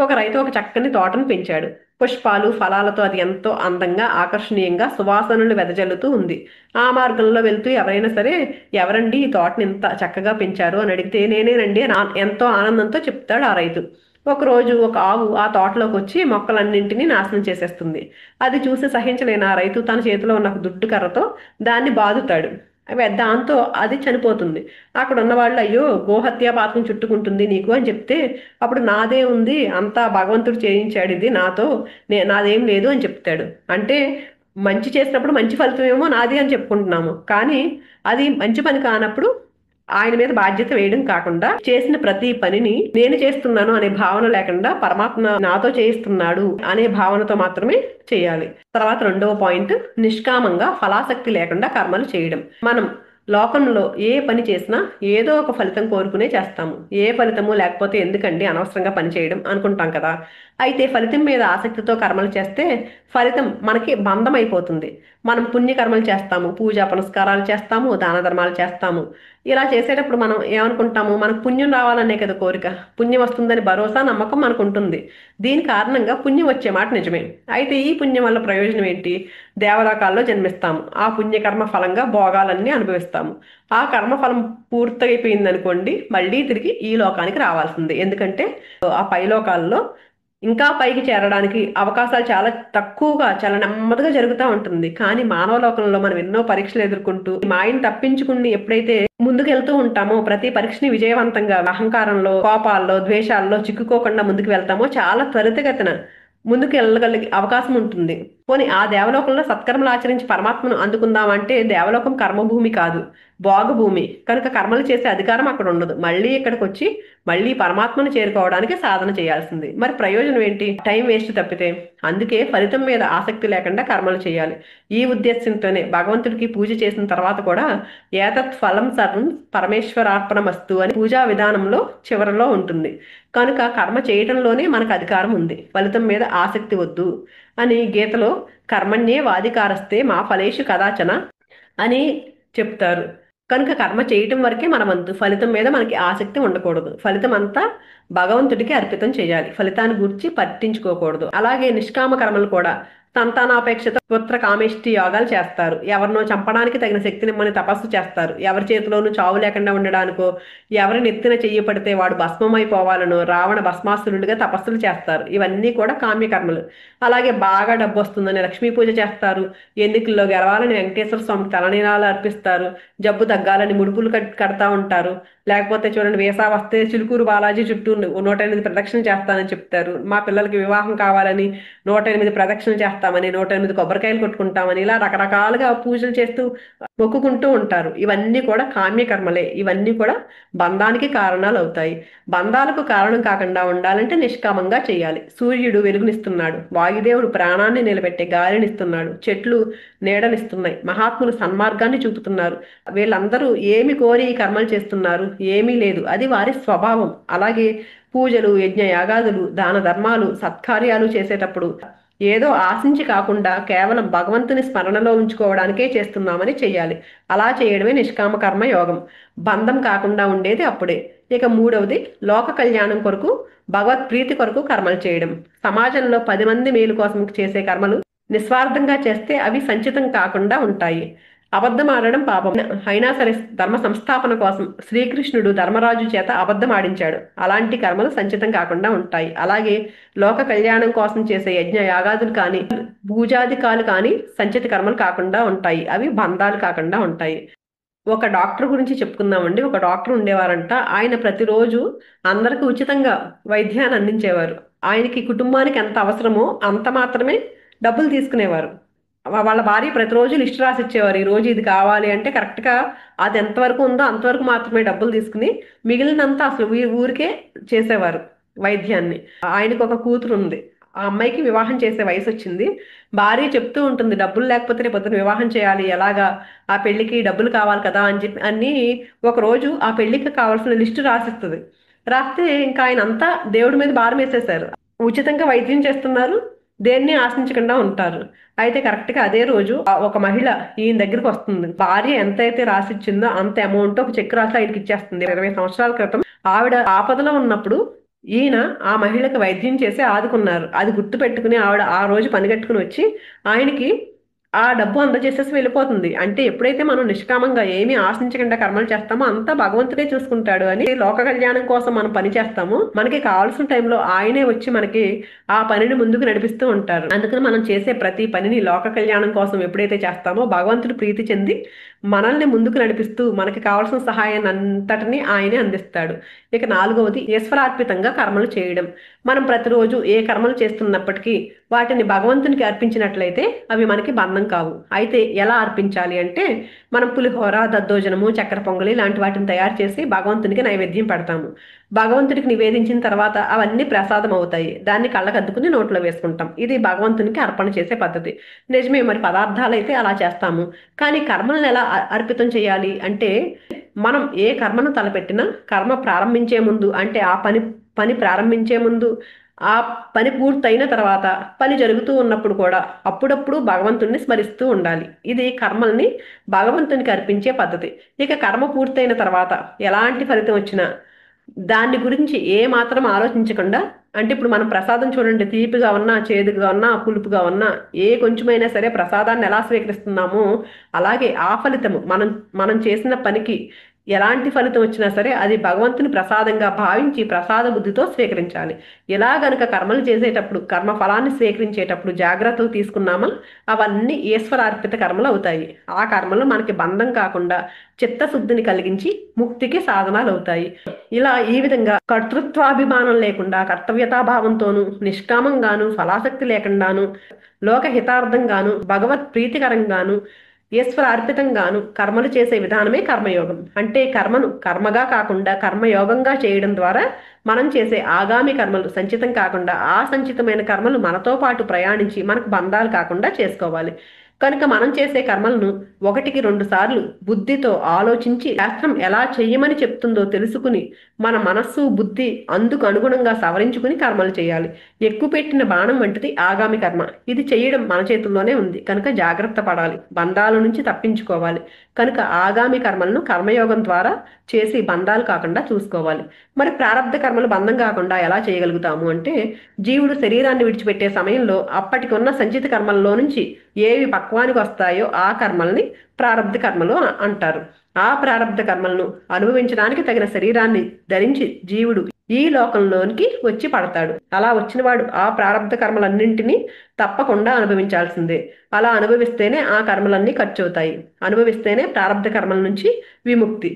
ఒక రైతు ఒక చక్కని తోటను పెంచాడు. పుష్పాలు, ఫలాలతో అది ఎంతో అందంగా, ఆకర్షణీయంగా, సువాసనలు వెదజల్లుతూ ఉంది. ఆ మార్గంలో వెళ్తూ ఎవరైనా సరే, ఎవరండి ఈ తోటని ఇంత చక్కగా పెంచారు అని అడిగితే, నేనేనండి అని ఎంతో ఆనందంతో చెప్తాడు ఆ రైతు. ఒకరోజు ఒక ఆవు ఆ తోటలోకి వచ్చి మొక్కలన్నింటినీ నాశనం చేసేస్తుంది. అది చూసి సహించలేని ఆ రైతు తన చేతిలో ఉన్న ఒక దుడ్డు కర్రతో దాన్ని బాదుతాడు. దాంతో అది చనిపోతుంది. అక్కడ ఉన్న వాళ్ళు అయ్యో గోహత్య పాపం చుట్టుకుంటుంది నీకు అని చెప్తే అప్పుడు నాదే ఉంది అంతా భగవంతుడు చేయించాడు ఇది నాతో నాదేం లేదు అని చెప్తాడు. అంటే మంచి చేసినప్పుడు మంచి ఫలితం ఏమో నాది అని చెప్పుకుంటున్నాము, కానీ అది మంచి పని కానప్పుడు ఆయన మీద బాధ్యత వేయడం కాకుండా చేసిన ప్రతి పనిని నేను చేస్తున్నాను అనే భావన లేకుండా పరమాత్మ నాతో చేయిస్తున్నాడు అనే భావనతో మాత్రమే చేయాలి. తర్వాత రెండవ పాయింట్, నిష్కామంగా ఫలాసక్తి లేకుండా కర్మలు చేయడం. మనం లోకంలో ఏ పని చేసినా ఏదో ఒక ఫలితం కోరుకునే చేస్తాము. ఏ ఫలితము లేకపోతే ఎందుకండి అనవసరంగా పని చేయడం అనుకుంటాం కదా. అయితే ఫలితం మీద ఆసక్తితో కర్మలు చేస్తే ఫలితం మనకి బంధం అయిపోతుంది. మనం పుణ్యకర్మలు చేస్తాము, పూజా పునస్కారాలు చేస్తాము, దాన ధర్మాలు చేస్తాము. ఇలా చేసేటప్పుడు మనం ఏమనుకుంటాము, మనకు పుణ్యం రావాలనే కదా కోరిక. పుణ్యం వస్తుందని భరోసా నమ్మకం మనకు ఉంటుంది. దీని కారణంగా పుణ్యం వచ్చే మాట నిజమే. అయితే ఈ పుణ్యం వల్ల ప్రయోజనం ఏంటి? దేవలోకాల్లో జన్మిస్తాము. ఆ పుణ్యకర్మ ఫలంగా భోగాలన్నీ అనుభవిస్తాము. ఆ కర్మఫలం పూర్తయిపోయింది అనుకోండి, మళ్ళీ తిరిగి ఈ లోకానికి రావాల్సిందే. ఎందుకంటే ఆ పైలోకాల్లో ఇంకా పైకి చేరడానికి అవకాశాలు చాలా తక్కువగా, చాలా నెమ్మదిగా జరుగుతూ ఉంటుంది. కానీ మానవ లోకంలో మనం ఎన్నో పరీక్షలు ఎదుర్కొంటూ మాయను తప్పించుకుని ఎప్పుడైతే ముందుకు వెళ్తూ ఉంటామో, ప్రతి పరీక్షని విజయవంతంగా అహంకారంలో, కోపాల్లో, ద్వేషాల్లో చిక్కుకోకుండా ముందుకు వెళ్తామో చాలా త్వరితగతిన ముందుకు వెళ్ళగలిగే అవకాశం ఉంటుంది. పోనీ ఆ దేవలోకంలో సత్కర్మలు ఆచరించి పరమాత్మను అందుకుందామంటే దేవలోకం కర్మభూమి కాదు, భోగభూమి. కనుక కర్మలు చేసే అధికారం అక్కడ ఉండదు. మళ్ళీ ఇక్కడికి వచ్చి మళ్ళీ పరమాత్మను చేరుకోవడానికి సాధన చేయాల్సింది. మరి ప్రయోజనం ఏంటి? టైం వేస్ట్ తప్పితే. అందుకే ఫలితం మీద ఆసక్తి లేకుండా కర్మలు చేయాలి. ఈ ఉద్దేశంతోనే భగవంతుడికి పూజ చేసిన తర్వాత కూడా ఏతత్ ఫలం సర్వం పరమేశ్వరార్పణమస్తు అని పూజా విధానంలో చివరలో ఉంటుంది. కనుక కర్మ చేయటంలోనే మనకు అధికారం ఉంది, ఫలితం మీద ఆసక్తి వద్దు అని గీతలో కర్మణ్యే వాధికారస్తే మా ఫలేషు కదాచన అని చెప్తారు. కనుక కర్మ చేయటం వరకే మన వంతు, ఫలితం మీద మనకి ఆసక్తి ఉండకూడదు. ఫలితం అంతా భగవంతుడికి అర్పితం చేయాలి, ఫలితాన్ని గురించి పట్టించుకోకూడదు. అలాగే నిష్కామ కర్మలు కూడా సంతానాపేక్షత పుత్ర కామేష్టి యోగాలు చేస్తారు. ఎవరినో చంపడానికి తగిన శక్తినిమ్మని తపస్సు చేస్తారు. ఎవరి చేతిలోనూ చావు లేకుండా ఉండడానికో, ఎవరి నెత్తిన చెయ్యి పడితే వాడు భస్మమైపోవాలనో రావణ భస్మాసురుడిగా తపస్సులు చేస్తారు. ఇవన్నీ కూడా కామ్యకర్మలు. అలాగే బాగా డబ్బు వస్తుందని లక్ష్మీ పూజ చేస్తారు. ఎన్నికల్లో గెలవాలని వెంకటేశ్వర స్వామి తలనీలాలు అర్పిస్తారు. జబ్బు తగ్గాలని ముడుపులు కడతా ఉంటారు. లేకపోతే చూడండి, వేసా వస్తే చిలుకూరు బాలాజీ చుట్టూ 108 ప్రదక్షిణ చేస్తానని చెప్తారు. మా పిల్లలకి వివాహం కావాలని 108 ప్రదక్షిణ చేస్తామని, 108 కొబ్బరికాయలు కొట్టుకుంటామని, ఇలా రకరకాలుగా పూజలు చేస్తూ మొక్కుకుంటూ ఉంటారు. ఇవన్నీ కూడా కామ్యకర్మలే. ఇవన్నీ కూడా బంధానికి కారణాలు అవుతాయి. బంధాలకు కారణం కాకుండా ఉండాలంటే నిష్కామంగా చేయాలి. సూర్యుడు వెలుగునిస్తున్నాడు, వాయుదేవుడు ప్రాణాన్ని నిలబెట్టే గాలినిస్తున్నాడు, చెట్లు నీడనిస్తున్నాయి, మహాత్ములు సన్మార్గాన్ని చూపుతున్నారు. వీళ్ళందరూ ఏమి కోరి ఈ కర్మలు చేస్తున్నారు? ఏమీ లేదు, అది వారి స్వభావం. అలాగే పూజలు, యజ్ఞ యాగాదులు, దాన ధర్మాలు, సత్కార్యాలు చేసేటప్పుడు ఏదో ఆశించి కాకుండా కేవలం భగవంతుని స్మరణలో ఉంచుకోవడానికే చేస్తున్నామని చెయ్యాలి. అలా చేయడమే నిష్కామ కర్మ యోగం. బంధం కాకుండా ఉండేది అప్పుడే. ఇక మూడవది, లోక కళ్యాణం కొరకు, భగవత్ ప్రీతి కొరకు కర్మలు చేయడం. సమాజంలో 10 మంది మేలు కోసం చేసే కర్మలు నిస్వార్థంగా చేస్తే అవి సంచితం కాకుండా ఉంటాయి. అబద్ధం ఆడడం పాపం అయినా సరే ధర్మ సంస్థాపన కోసం శ్రీకృష్ణుడు ధర్మరాజు చేత అబద్ధం ఆడించాడు. అలాంటి కర్మలు సంచితం కాకుండా ఉంటాయి. అలాగే లోక కళ్యాణం కోసం చేసే యజ్ఞ యాగాదులు కానీ, పూజాదికాలు కానీ సంచిత కర్మలు కాకుండా ఉంటాయి. అవి బంధాలు కాకుండా ఉంటాయి. ఒక డాక్టర్ గురించి చెప్పుకుందామండి. ఒక డాక్టర్ ఉండేవారంట. ఆయన ప్రతిరోజు అందరికి ఉచితంగా వైద్యాన్ని అందించేవారు. ఆయనకి కుటుంబానికి ఎంత అవసరమో అంత మాత్రమే డబ్బులు తీసుకునేవారు. వాళ్ళ భార్య ప్రతిరోజు లిస్ట్ రాసి ఇచ్చేవారు. ఈ రోజు ఇది కావాలి అంటే కరెక్ట్గా అది ఎంతవరకు ఉందో అంతవరకు మాత్రమే డబ్బులు తీసుకుని మిగిలినంతా అసలు ఊరికే చేసేవారు వైద్యాన్ని. ఆయనకు ఒక కూతురు ఉంది. ఆ అమ్మాయికి వివాహం చేసే వయసు వచ్చింది. భార్య చెప్తూ ఉంటుంది, డబ్బులు లేకపోతే రేపు పొద్దున వివాహం చేయాలి, ఎలాగా, ఆ పెళ్లికి డబ్బులు కావాలి కదా అని చెప్పి అన్ని ఒకరోజు ఆ పెళ్లికి కావాల్సిన లిస్టు రాసిస్తుంది. రాస్తే ఇంకా ఆయన అంతా దేవుడి మీద భారం వేసేశారు. ఉచితంగా వైద్యం చేస్తున్నారు, దేన్ని ఆశించకుండా ఉంటారు. అయితే కరెక్ట్గా అదే రోజు ఒక మహిళ ఈయన దగ్గరికి వస్తుంది. భార్య ఎంతైతే రాసిచ్చిందో అంత అమౌంట్ ఒక చెక్ రాసి ఆయనకి ఇచ్చేస్తుంది. 20 సంవత్సరాల క్రితం ఆవిడ ఆపదలో ఉన్నప్పుడు ఈయన ఆ మహిళకి వైద్యం చేసి ఆదుకున్నారు. అది గుర్తు పెట్టుకుని ఆవిడ ఆ రోజు పనిగట్టుకుని వచ్చి ఆయనకి ఆ డబ్బు అందజేసేసి వెళ్ళిపోతుంది. అంటే ఎప్పుడైతే మనం నిష్కామంగా ఏమీ ఆశించకుండా కర్మలు చేస్తామో అంతా భగవంతుడే చూసుకుంటాడు అని లోక కళ్యాణం కోసం మనం పని చేస్తాము. మనకి కావాల్సిన టైంలో ఆయనే వచ్చి మనకి ఆ పనిని ముందుకు నడిపిస్తూ ఉంటారు. అందుకని మనం చేసే ప్రతి పనిని లోక కళ్యాణం కోసం ఎప్పుడైతే చేస్తామో భగవంతుడు ప్రీతి చెంది మనల్ని ముందుకు నడిపిస్తూ మనకి కావాల్సిన సహాయాన్ని అంతటిని ఆయనే అందిస్తాడు. ఇక నాలుగవది ఈశ్వరార్పితంగా కర్మలు చేయడం. మనం ప్రతిరోజు ఏ కర్మలు చేస్తున్నప్పటికీ వాటిని భగవంతునికి అర్పించినట్లయితే అవి మనకి బంధం కావు. అయితే ఎలా అర్పించాలి అంటే మనం పులిహోర, దద్దోజనము, చక్కెర పొంగలి లాంటి వాటిని తయారు చేసి భగవంతునికి నైవేద్యం పెడతాము. భగవంతుడికి నివేదించిన తర్వాత అవన్నీ ప్రసాదం అవుతాయి. దాన్ని కళ్ళకద్దుకుని నోట్లో వేసుకుంటాం. ఇది భగవంతునికి అర్పణ చేసే పద్ధతి. నిజమే, మరి పదార్థాలు అయితే అలా చేస్తాము. కానీ కర్మలను ఎలా అర్పితం చేయాలి అంటే మనం ఏ కర్మను తలపెట్టినా కర్మ ప్రారంభించే ముందు అంటే ఆ పని ప్రారంభించే ముందు, ఆ పని పూర్తయిన తర్వాత, పని జరుగుతూ ఉన్నప్పుడు కూడా అప్పుడప్పుడు భగవంతుణ్ణి స్మరిస్తూ ఉండాలి. ఇది కర్మల్ని భగవంతునికి అర్పించే పద్ధతి. ఇక కర్మ పూర్తయిన తర్వాత ఎలాంటి ఫలితం వచ్చినా దాని గురించి ఏ మాత్రం ఆలోచించకుండా, అంటే ఇప్పుడు మనం ప్రసాదం చూడండి, తీపిగా ఉన్నా, చేదుగా ఉన్నా, పులుపుగా ఉన్నా, ఏ కొంచెమైనా సరే ప్రసాదాన్ని ఎలా స్వీకరిస్తున్నామో అలాగే ఆ ఫలితము మనం మనం చేసిన పనికి ఎలాంటి ఫలితం వచ్చినా సరే అది భగవంతుని ప్రసాదంగా భావించి ప్రసాద బుద్ధితో స్వీకరించాలి. ఇలా గనుక కర్మలు చేసేటప్పుడు, కర్మ ఫలాన్ని స్వీకరించేటప్పుడు జాగ్రత్తలు తీసుకున్నామా అవన్నీ ఈశ్వరార్పిత కర్మలు అవుతాయి. ఆ కర్మలు మనకి బంధం కాకుండా చిత్తశుద్ధిని కలిగించి ముక్తికి సాధనాలు అవుతాయి. ఇలా ఈ విధంగా కర్తృత్వాభిమానం లేకుండా కర్తవ్యతాభావంతోనూ, నిష్కామంగాను, ఫలాసక్తి లేకుండాను, లోకహితార్థంగాను, భగవత్ ప్రీతికరంగాను, ఈశ్వర అర్పితంగాను కర్మలు చేసే విధానమే కర్మయోగం. అంటే కర్మను కర్మగా కాకుండా కర్మయోగంగా చేయడం ద్వారా మనం చేసే ఆగామి కర్మలు సంచితం కాకుండా ఆ సంచితమైన కర్మలు మనతో పాటు ప్రయాణించి మనకు బంధాలు కాకుండా చేసుకోవాలి. కనుక మనం చేసే కర్మలను 1-2 సార్లు బుద్ధితో ఆలోచించి శాస్త్రం ఎలా చెయ్యమని చెప్తుందో తెలుసుకుని మన మనస్సు, బుద్ధి అందుకు అనుగుణంగా సవరించుకుని కర్మలు చేయాలి. ఎక్కువ పెట్టిన బాణం వంటిది ఆగామి కర్మ. ఇది చేయడం మన చేతుల్లోనే ఉంది కనుక జాగ్రత్త పడాలి. బంధాల నుంచి తప్పించుకోవాలి. కనుక ఆగామి కర్మలను కర్మయోగం ద్వారా చేసి బంధాలు కాకుండా చూసుకోవాలి. మరి ప్రారబ్ధ కర్మలు బంధం కాకుండా ఎలా చేయగలుగుతాము అంటే జీవుడు శరీరాన్ని విడిచిపెట్టే సమయంలో అప్పటికి ఉన్న సంచిత కర్మల్లో నుంచి ఏవి పక్వానికి వస్తాయో ఆ కర్మల్ని ప్రారబ్ధ కర్మలు అంటారు. ఆ ప్రారబ్ధ కర్మలను అనుభవించడానికి తగిన శరీరాన్ని ధరించి జీవుడు ఈ లోకంలోనికి వచ్చి పడతాడు. అలా వచ్చినవాడు ఆ ప్రారబ్ధ కర్మలన్నింటినీ తప్పకుండా అనుభవించాల్సిందే. అలా అనుభవిస్తేనే ఆ కర్మలన్నీ ఖర్చవుతాయి. అనుభవిస్తేనే ప్రారబ్ధ కర్మల నుంచి విముక్తి.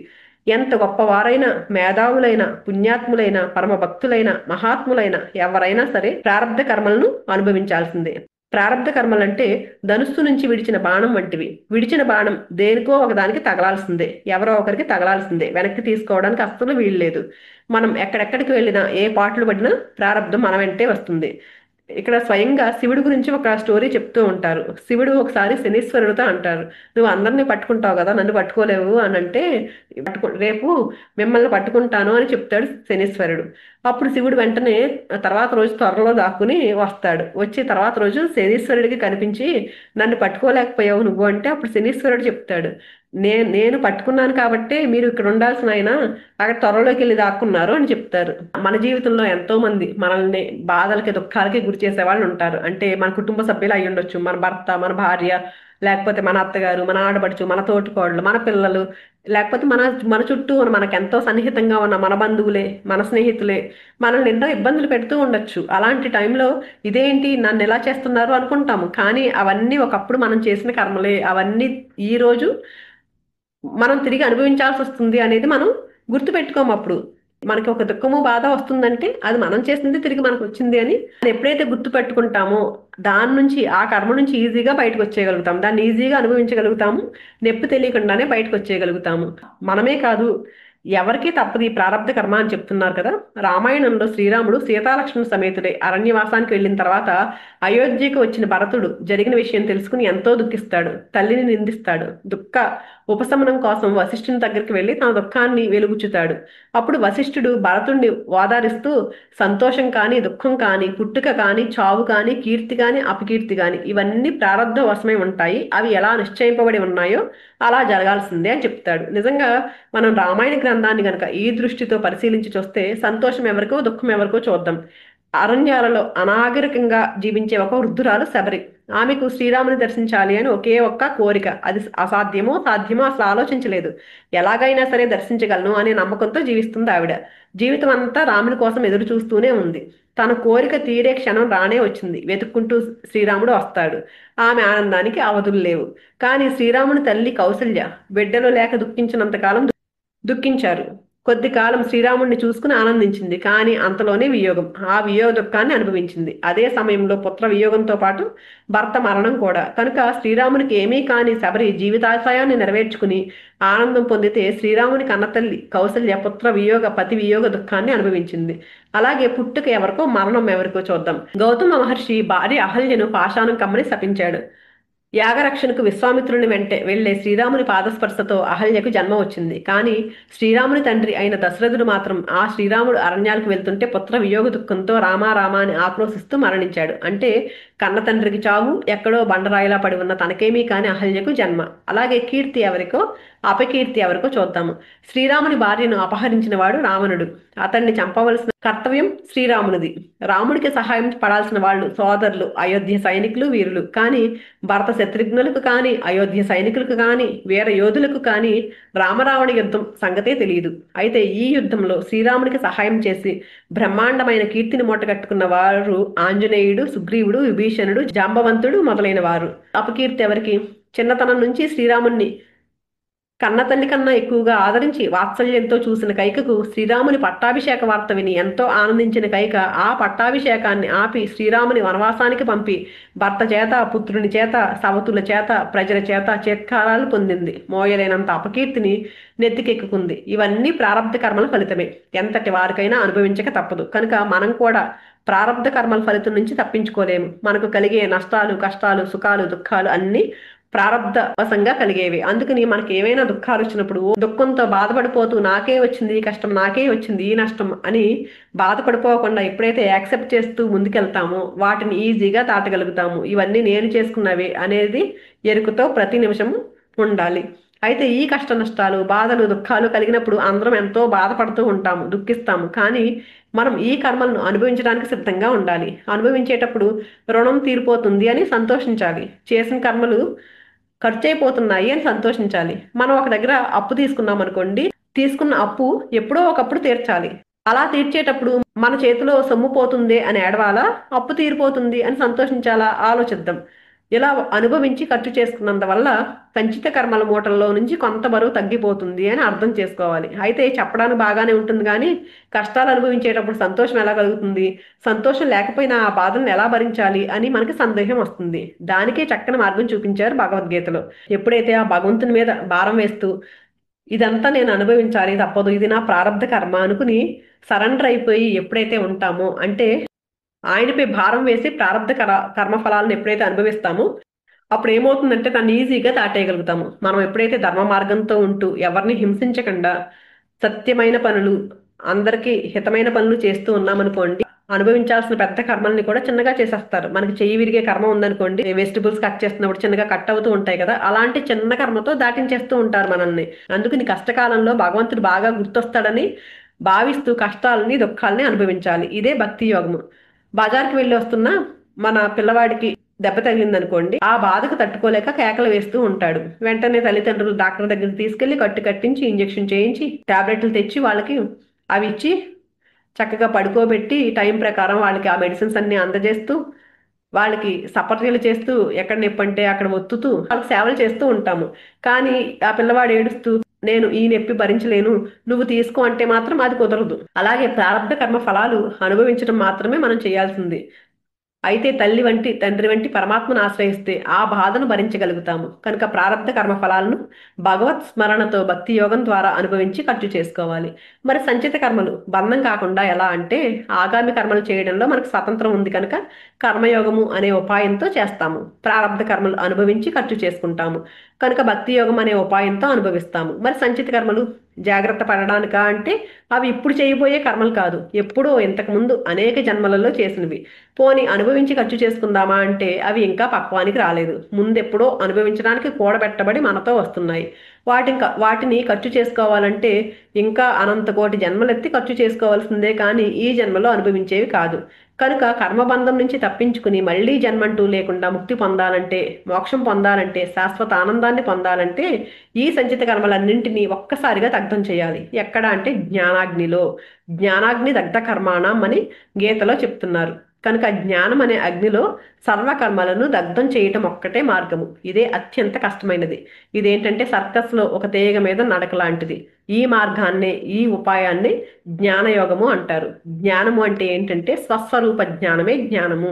ఎంత గొప్పవారైనా, మేధావులైన, పుణ్యాత్ములైన, పరమ భక్తులైన, మహాత్ములైన ఎవరైనా సరే ప్రారబ్ధ కర్మలను అనుభవించాల్సిందే. ప్రారబ్ధ కర్మలంటే ధనుస్సు నుంచి విడిచిన బాణం వంటివి. విడిచిన బాణం దేనికో ఒకదానికి తగలాల్సిందే, ఎవరో ఒకరికి తగలాల్సిందే. వెనక్కి తీసుకోవడానికి అస్సలు వీల్లేదు. మనం ఎక్కడెక్కడికి వెళ్ళినా, ఏ పాటలు పడినా ప్రారబ్ధం మన వెంటే వస్తుంది. ఇక్కడ స్వయంగా శివుడి గురించి ఒక స్టోరీ చెప్తూ ఉంటారు. శివుడు ఒకసారి శనీశ్వరుడితో అంటారు, నువ్వు అందరినీ పట్టుకుంటావు కదా, నన్ను పట్టుకోలేవు అని అంటే, రేపు మిమ్మల్ని పట్టుకుంటాను అని చెప్తాడు శనీశ్వరుడు. అప్పుడు శివుడు వెంటనే తర్వాత రోజు త్వరలో దాక్కుని వస్తాడు. వచ్చి తర్వాత రోజు శనీశ్వరుడికి కనిపించి నన్ను పట్టుకోలేకపోయావు నువ్వు అంటే, అప్పుడు శనీశ్వరుడు చెప్తాడు, నేను పట్టుకున్నాను కాబట్టి మీరు ఇక్కడ ఉండాల్సిన ఆయన అక్కడ త్వరలోకి వెళ్ళి దాక్కున్నారు అని చెప్తారు. మన జీవితంలో ఎంతో మంది మనల్ని బాధలకి, దుఃఖాలకి గురి చేసే వాళ్ళు ఉంటారు. అంటే మన కుటుంబ సభ్యులు అయి ఉండొచ్చు, మన భర్త, మన భార్య, లేకపోతే మన అత్తగారు, మన ఆడపడుచు, మన తోటికోడలు, మన పిల్లలు, లేకపోతే మన మన చుట్టూ మనకెంతో సన్నిహితంగా ఉన్న మన బంధువులే, మన స్నేహితులే మనల్ని ఎన్నో ఇబ్బందులు పెడుతూ ఉండొచ్చు. అలాంటి టైంలో ఇదేంటి నన్ను ఎలా చేస్తున్నారు అనుకుంటాము. కానీ అవన్నీ ఒకప్పుడు మనం చేసిన కర్మలే. అవన్నీ ఈ రోజు మనం తిరిగి అనుభవించాల్సి వస్తుంది అనేది మనం గుర్తుపెట్టుకోము. అప్పుడు మనకి ఒక దుఃఖము, బాధ వస్తుందంటే అది మనం చేసింది తిరిగి మనకు వచ్చింది అని ఎప్పుడైతే గుర్తు పెట్టుకుంటామో దాని నుంచి, ఆ కర్మ నుంచి ఈజీగా బయటకు వచ్చేయగలుగుతాం. దాన్ని ఈజీగా అనుభవించగలుగుతాము. నొప్పి తెలియకుండానే బయటకు వచ్చేయగలుగుతాము. మనమే కాదు, ఎవరికీ తప్పదు ఈ ప్రారబ్ధ కర్మ అని చెప్తున్నారు కదా. రామాయణంలో శ్రీరాముడు సీతాలక్ష్మణ సమేతుడే అరణ్యవాసానికి వెళ్ళిన తర్వాత అయోధ్యకు వచ్చిన భరతుడు జరిగిన విషయం తెలుసుకుని ఎంతో దుఃఖిస్తాడు. తల్లిని నిందిస్తాడు. దుఃఖ ఉపశమనం కోసం వశిష్ఠుని దగ్గరికి వెళ్ళి తన దుఃఖాన్ని వెలుగుచుతాడు. అప్పుడు వశిష్ఠుడు భరతుడిని ఓదారిస్తూ, సంతోషం కానీ, దుఃఖం కానీ, పుట్టుక కానీ, చావు కానీ, కీర్తి కానీ, అపకీర్తి కానీ ఇవన్నీ ప్రారబ్ధ వశమై ఉంటాయి. అవి ఎలా నిశ్చయింపబడి ఉన్నాయో అలా జరగాల్సిందే అని చెప్తాడు. నిజంగా మనం రామాయణ గ్రంథాన్ని గనక ఈ దృష్టితో పరిశీలించి చూస్తే సంతోషం ఎవరికో, దుఃఖం ఎవరికో చూద్దాం. అరణ్యాలలో అనాగరికంగా జీవించే ఒక వృద్ధురాలు శబరి. ఆమెకు శ్రీరాముని దర్శించాలి అని ఒకే ఒక్క కోరిక. అది అసాధ్యమో సాధ్యమో అసలు ఆలోచించలేదు. ఎలాగైనా సరే దర్శించగలను అనే నమ్మకంతో జీవిస్తుంది ఆవిడ. జీవితం అంతా రాముని కోసం ఎదురు చూస్తూనే ఉంది. తన కోరిక తీరే క్షణం రానే వచ్చింది. వెతుక్కుంటూ శ్రీరాముడు వస్తాడు. ఆమె ఆనందానికి అవధులు లేవు. కానీ శ్రీరాముని తల్లి కౌసల్య బిడ్డలు లేక దుఃఖించినంతకాలం దుఃఖించారు. కొద్ది కాలం శ్రీరాముడిని చూసుకుని ఆనందించింది. కానీ అంతలోనే వియోగం. ఆ వియోగ దుఃఖాన్ని అనుభవించింది. అదే సమయంలో పుత్ర వియోగంతో పాటు భర్త మరణం కూడా. కనుక శ్రీరామునికి ఏమీ కాని శబరి జీవితాశయాన్ని నెరవేర్చుకుని ఆనందం పొందితే, శ్రీరాముని కన్నతల్లి కౌసల్య పుత్ర వియోగ పతి వియోగ దుఃఖాన్ని అనుభవించింది. అలాగే పుట్టుక ఎవరికో మరణం ఎవరికో చూద్దాం. గౌతమ మహర్షి భార్య అహల్యను పాషాణం కమ్మని శపించాడు. యాగరక్షణకు విశ్వామిత్రుని వెంటే వెళ్లే శ్రీరాముని పాదస్పర్శతో అహల్యకు జన్మ వచ్చింది. కానీ శ్రీరాముని తండ్రి అయిన దశరథుడు మాత్రం ఆ శ్రీరాముడు అరణ్యాలకు వెళ్తుంటే పుత్ర వియోగ దుఃఖంతో రామా రామా అని ఆక్రోశిస్తూ మరణించాడు. అంటే కన్న తండ్రికి చావు, ఎక్కడో బండరాయిలా పడి ఉన్న తనకేమీ కాని అహల్యకు జన్మ. అలాగే కీర్తి ఎవరికో అపకీర్తి ఎవరికో చూద్దాము. శ్రీరాముని భార్యను అపహరించిన వాడు రావణుడు. అతన్ని చంపవలసిన కర్తవ్యం శ్రీరామునిది. రాముడికి సహాయం పడాల్సిన వాళ్ళు సోదరులు, అయోధ్య సైనికులు, వీరులు. కానీ భరత శత్రుఘ్నులకు కానీ, అయోధ్య సైనికులకు కానీ, వీర యోధులకు కానీ రామరావణ యుద్ధం సంగతే తెలియదు. అయితే ఈ యుద్ధంలో శ్రీరామునికి సహాయం చేసి బ్రహ్మాండమైన కీర్తిని మూటగట్టుకున్న వారు ఆంజనేయుడు, సుగ్రీవుడు, విభీషణుడు, జాంబవంతుడు మొదలైన వారు. అపకీర్తి ఎవరికి? చిన్నతనం నుంచి శ్రీరాముణ్ణి కన్నతల్లి కన్నా ఎక్కువగా ఆదరించి వాత్సల్యంతో చూసిన కైకకు శ్రీరాముని పట్టాభిషేక వార్త విని ఎంతో ఆనందించిన కైక ఆ పట్టాభిషేకాన్ని ఆపి శ్రీరాముని వనవాసానికి పంపి భర్త చేత, పుత్రుని చేత, సవతుల చేత, ప్రజల చేత చేత్కారాలు పొందింది. మోయలేనంత అపకీర్తిని నెత్తికెక్కుకుంది. ఇవన్నీ ప్రారంధ కర్మల ఫలితమే. ఎంతటి వారికైనా అనుభవించక తప్పదు. కనుక మనం కూడా ప్రారంధ కర్మల ఫలితం నుంచి తప్పించుకోలేము. మనకు కలిగే నష్టాలు, కష్టాలు, సుఖాలు, దుఃఖాలు అన్నీ ప్రారంధ వశంగా కలిగేవి. అందుకని మనకి ఏవైనా దుఃఖాలు వచ్చినప్పుడు దుఃఖంతో బాధపడిపోతూ నాకే వచ్చింది ఈ కష్టం, నాకే వచ్చింది ఈ నష్టం అని బాధపడిపోకుండా ఎప్పుడైతే యాక్సెప్ట్ చేస్తూ ముందుకెళ్తామో వాటిని ఈజీగా దాటగలుగుతాము. ఇవన్నీ నేను చేసుకున్నవే అనేది ఎరుకతో ప్రతి నిమిషం ఉండాలి. అయితే ఈ కష్ట నష్టాలు, బాధలు, దుఃఖాలు కలిగినప్పుడు అందరం ఎంతో బాధపడుతూ ఉంటాము, దుఃఖిస్తాము. కానీ మనం ఈ కర్మలను అనుభవించడానికి సిద్ధంగా ఉండాలి. అనుభవించేటప్పుడు రుణం తీరిపోతుంది అని సంతోషించాలి. చేసిన కర్మలు ఖర్చు అయిపోతున్నాయి అని సంతోషించాలి. మనం ఒక దగ్గర అప్పు తీసుకున్నాం అనుకోండి, తీసుకున్న అప్పు ఎప్పుడో ఒకప్పుడు తీర్చాలి. అలా తీర్చేటప్పుడు మన చేతిలో సొమ్ము పోతుంది అని ఏడవాలా, అప్పు తీరిపోతుంది అని సంతోషించాలా ఆలోచిద్దాం. ఇలా అనుభవించి ఖర్చు చేసుకున్నందువల్ల సంచిత కర్మల మూటల్లో నుంచి కొంత బరువు తగ్గిపోతుంది అని అర్థం చేసుకోవాలి. అయితే చెప్పడానికి బాగానే ఉంటుంది, కానీ కష్టాలు అనుభవించేటప్పుడు సంతోషం ఎలా కలుగుతుంది, సంతోషం లేకపోయినా ఆ బాధలను ఎలా భరించాలి అని మనకి సందేహం వస్తుంది. దానికే చక్కని మార్గం చూపించారు భగవద్గీతలో. ఎప్పుడైతే ఆ భగవంతుని మీద భారం వేస్తూ ఇదంతా నేను అనుభవించాలి, తప్పదు, ఇది నా ప్రారంధ కర్మ అనుకుని సరెండర్ అయిపోయి ఎప్పుడైతే ఉంటామో, అంటే ఆయనపై భారం వేసి ప్రారంధ కర్మఫలాలను ఎప్పుడైతే అనుభవిస్తామో అప్పుడు ఏమవుతుందంటే దాన్ని ఈజీగా దాటేయగలుగుతాము. మనం ఎప్పుడైతే ధర్మ మార్గంతో ఉంటూ ఎవరిని హింసించకుండా సత్యమైన పనులు, అందరికీ హితమైన పనులు చేస్తూ ఉన్నామనుకోండి, అనుభవించాల్సిన పెద్ద కర్మల్ని కూడా చిన్నగా చేసేస్తారు. మనకి చెయ్యి విరిగే కర్మ ఉందనుకోండి, వెజిటబుల్స్ కట్ చేస్తున్నప్పుడు చిన్నగా కట్ అవుతూ ఉంటాయి కదా, అలాంటి చిన్న కర్మతో దాటించేస్తూ ఉంటారు మనల్ని. అందుకని కష్టకాలంలో భగవంతుడు బాగా గుర్తొస్తాడని భావిస్తూ కష్టాలని, దుఃఖాలని అనుభవించాలి. ఇదే భక్తి యోగము. బజార్కి వెళ్ళి వస్తున్న మన పిల్లవాడికి దెబ్బ తగిలిందనుకోండి, ఆ బాధకు తట్టుకోలేక కేకలు వేస్తూ ఉంటాడు. వెంటనే తల్లిదండ్రులు డాక్టర్ దగ్గరికి తీసుకెళ్లి కట్టించి ఇంజెక్షన్ చేయించి టాబ్లెట్లు తెచ్చి వాళ్ళకి అవి ఇచ్చి చక్కగా పడుకోబెట్టి టైం ప్రకారం వాళ్ళకి ఆ మెడిసిన్స్ అన్ని అందజేస్తూ వాళ్ళకి సపర్యలు చేస్తూ ఎక్కడ నొప్పి అంటే అక్కడ ఒత్తుతూ వాళ్ళకి సేవలు చేస్తూ ఉంటాము. కానీ ఆ పిల్లవాడు ఏడుస్తూ నేను ఈ నొప్పి భరించలేను, నువ్వు తీసుకో అంటే మాత్రం అది కుదరదు. అలాగే ప్రారంభ కర్మ ఫలాలు అనుభవించడం మాత్రమే మనం చేయాల్సింది. అయితే తల్లి వంటి, తండ్రి వంటి పరమాత్మను ఆశ్రయిస్తే ఆ బాధను భరించగలుగుతాము. కనుక ప్రారంధ కర్మ ఫలాలను భగవత్ స్మరణతో భక్తి యోగం ద్వారా అనుభవించి ఖర్చు చేసుకోవాలి. మరి సంచిత కర్మలు బంధం కాకుండా ఎలా అంటే, ఆగామి కర్మలు చేయడంలో మనకు స్వతంత్రం ఉంది కనుక కర్మయోగము అనే ఉపాయంతో చేస్తాము. ప్రారంధ కర్మలు అనుభవించి ఖర్చు చేసుకుంటాము కనుక భక్తి యోగం అనే ఉపాయంతో అనుభవిస్తాము. మరి సంచిత కర్మలు జాగ్రత్త పడడానికా అంటే అవి ఇప్పుడు చేయబోయే కర్మలు కాదు, ఎప్పుడో ఇంతకుముందు అనేక జన్మలలో చేసినవి. పోని అనుభవించి ఖర్చు చేసుకుందామా అంటే అవి ఇంకా పక్వానికి రాలేదు, ముందెప్పుడో అనుభవించడానికి కూడబెట్టబడి మనతో వస్తున్నాయి. వాటిని ఖర్చు చేసుకోవాలంటే ఇంకా అనంత కోటి జన్మలెత్తి ఖర్చు చేసుకోవాల్సిందే, కానీ ఈ జన్మలో అనుభవించేవి కాదు. కనుక కర్మబంధం నుంచి తప్పించుకుని మళ్ళీ జన్మంటూ లేకుండా ముక్తి పొందాలంటే, మోక్షం పొందాలంటే, శాశ్వత ఆనందాన్ని పొందాలంటే ఈ సంచిత కర్మలన్నింటినీ ఒక్కసారిగా దగ్ధం చేయాలి. ఎక్కడ అంటే జ్ఞానాగ్నిలో. జ్ఞానాగ్ని దగ్ధ కర్మాణం అని గీతలో చెప్తున్నారు. కనుక జ్ఞానం అనే అగ్నిలో సర్వకర్మలను దగ్ధం చేయటం ఒక్కటే మార్గము. ఇదే అత్యంత కష్టమైనది. ఇదేంటంటే సర్కస్లో ఒక తీగ మీద నడక లాంటిది. ఈ మార్గాన్నే, ఈ ఉపాయాన్నే జ్ఞానయోగము అంటారు. జ్ఞానము అంటే ఏంటంటే స్వస్వరూప జ్ఞానమే జ్ఞానము.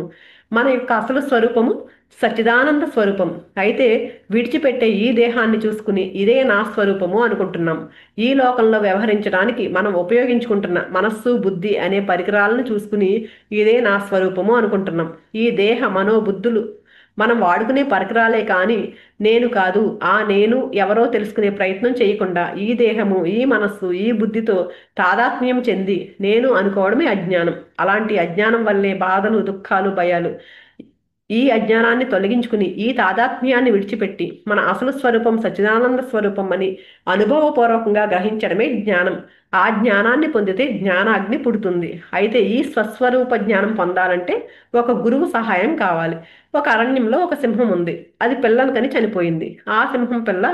మన యొక్క అసలు స్వరూపము సచ్చిదానంద స్వరూపం. అయితే విడిచిపెట్టే ఈ దేహాన్ని చూసుకుని ఇదే నా స్వరూపము అనుకుంటున్నాం. ఈ లోకంలో వ్యవహరించడానికి మనం ఉపయోగించుకుంటున్న మనస్సు, బుద్ధి అనే పరికరాలను చూసుకుని ఇదే నా స్వరూపము అనుకుంటున్నాం. ఈ దేహ మనోబుద్ధులు మనం వాడుకునే పరికరాలే కానీ నేను కాదు. ఆ నేను ఎవరో తెలుసుకునే ప్రయత్నం చేయకుండా ఈ దేహము, ఈ మనస్సు, ఈ బుద్ధితో తాదాత్మ్యం చెంది నేను అనుకోవడమే అజ్ఞానం. అలాంటి అజ్ఞానం వల్లే బాధలు, దుఃఖాలు, భయాలు. ఈ అజ్ఞానాన్ని తొలగించుకుని ఈ తాదాత్మ్యాన్ని విడిచిపెట్టి మన అసలు స్వరూపం సచ్చిదానంద స్వరూపం అని అనుభవపూర్వకంగా గ్రహించడమే జ్ఞానం. ఆ జ్ఞానాన్ని పొందితే జ్ఞానాగ్ని పుడుతుంది. అయితే ఈ స్వస్వరూప జ్ఞానం పొందాలంటే ఒక గురువు సహాయం కావాలి. ఒక అరణ్యంలో ఒక సింహం ఉంది. అది పిల్లను కని చనిపోయింది. ఆ సింహం పిల్ల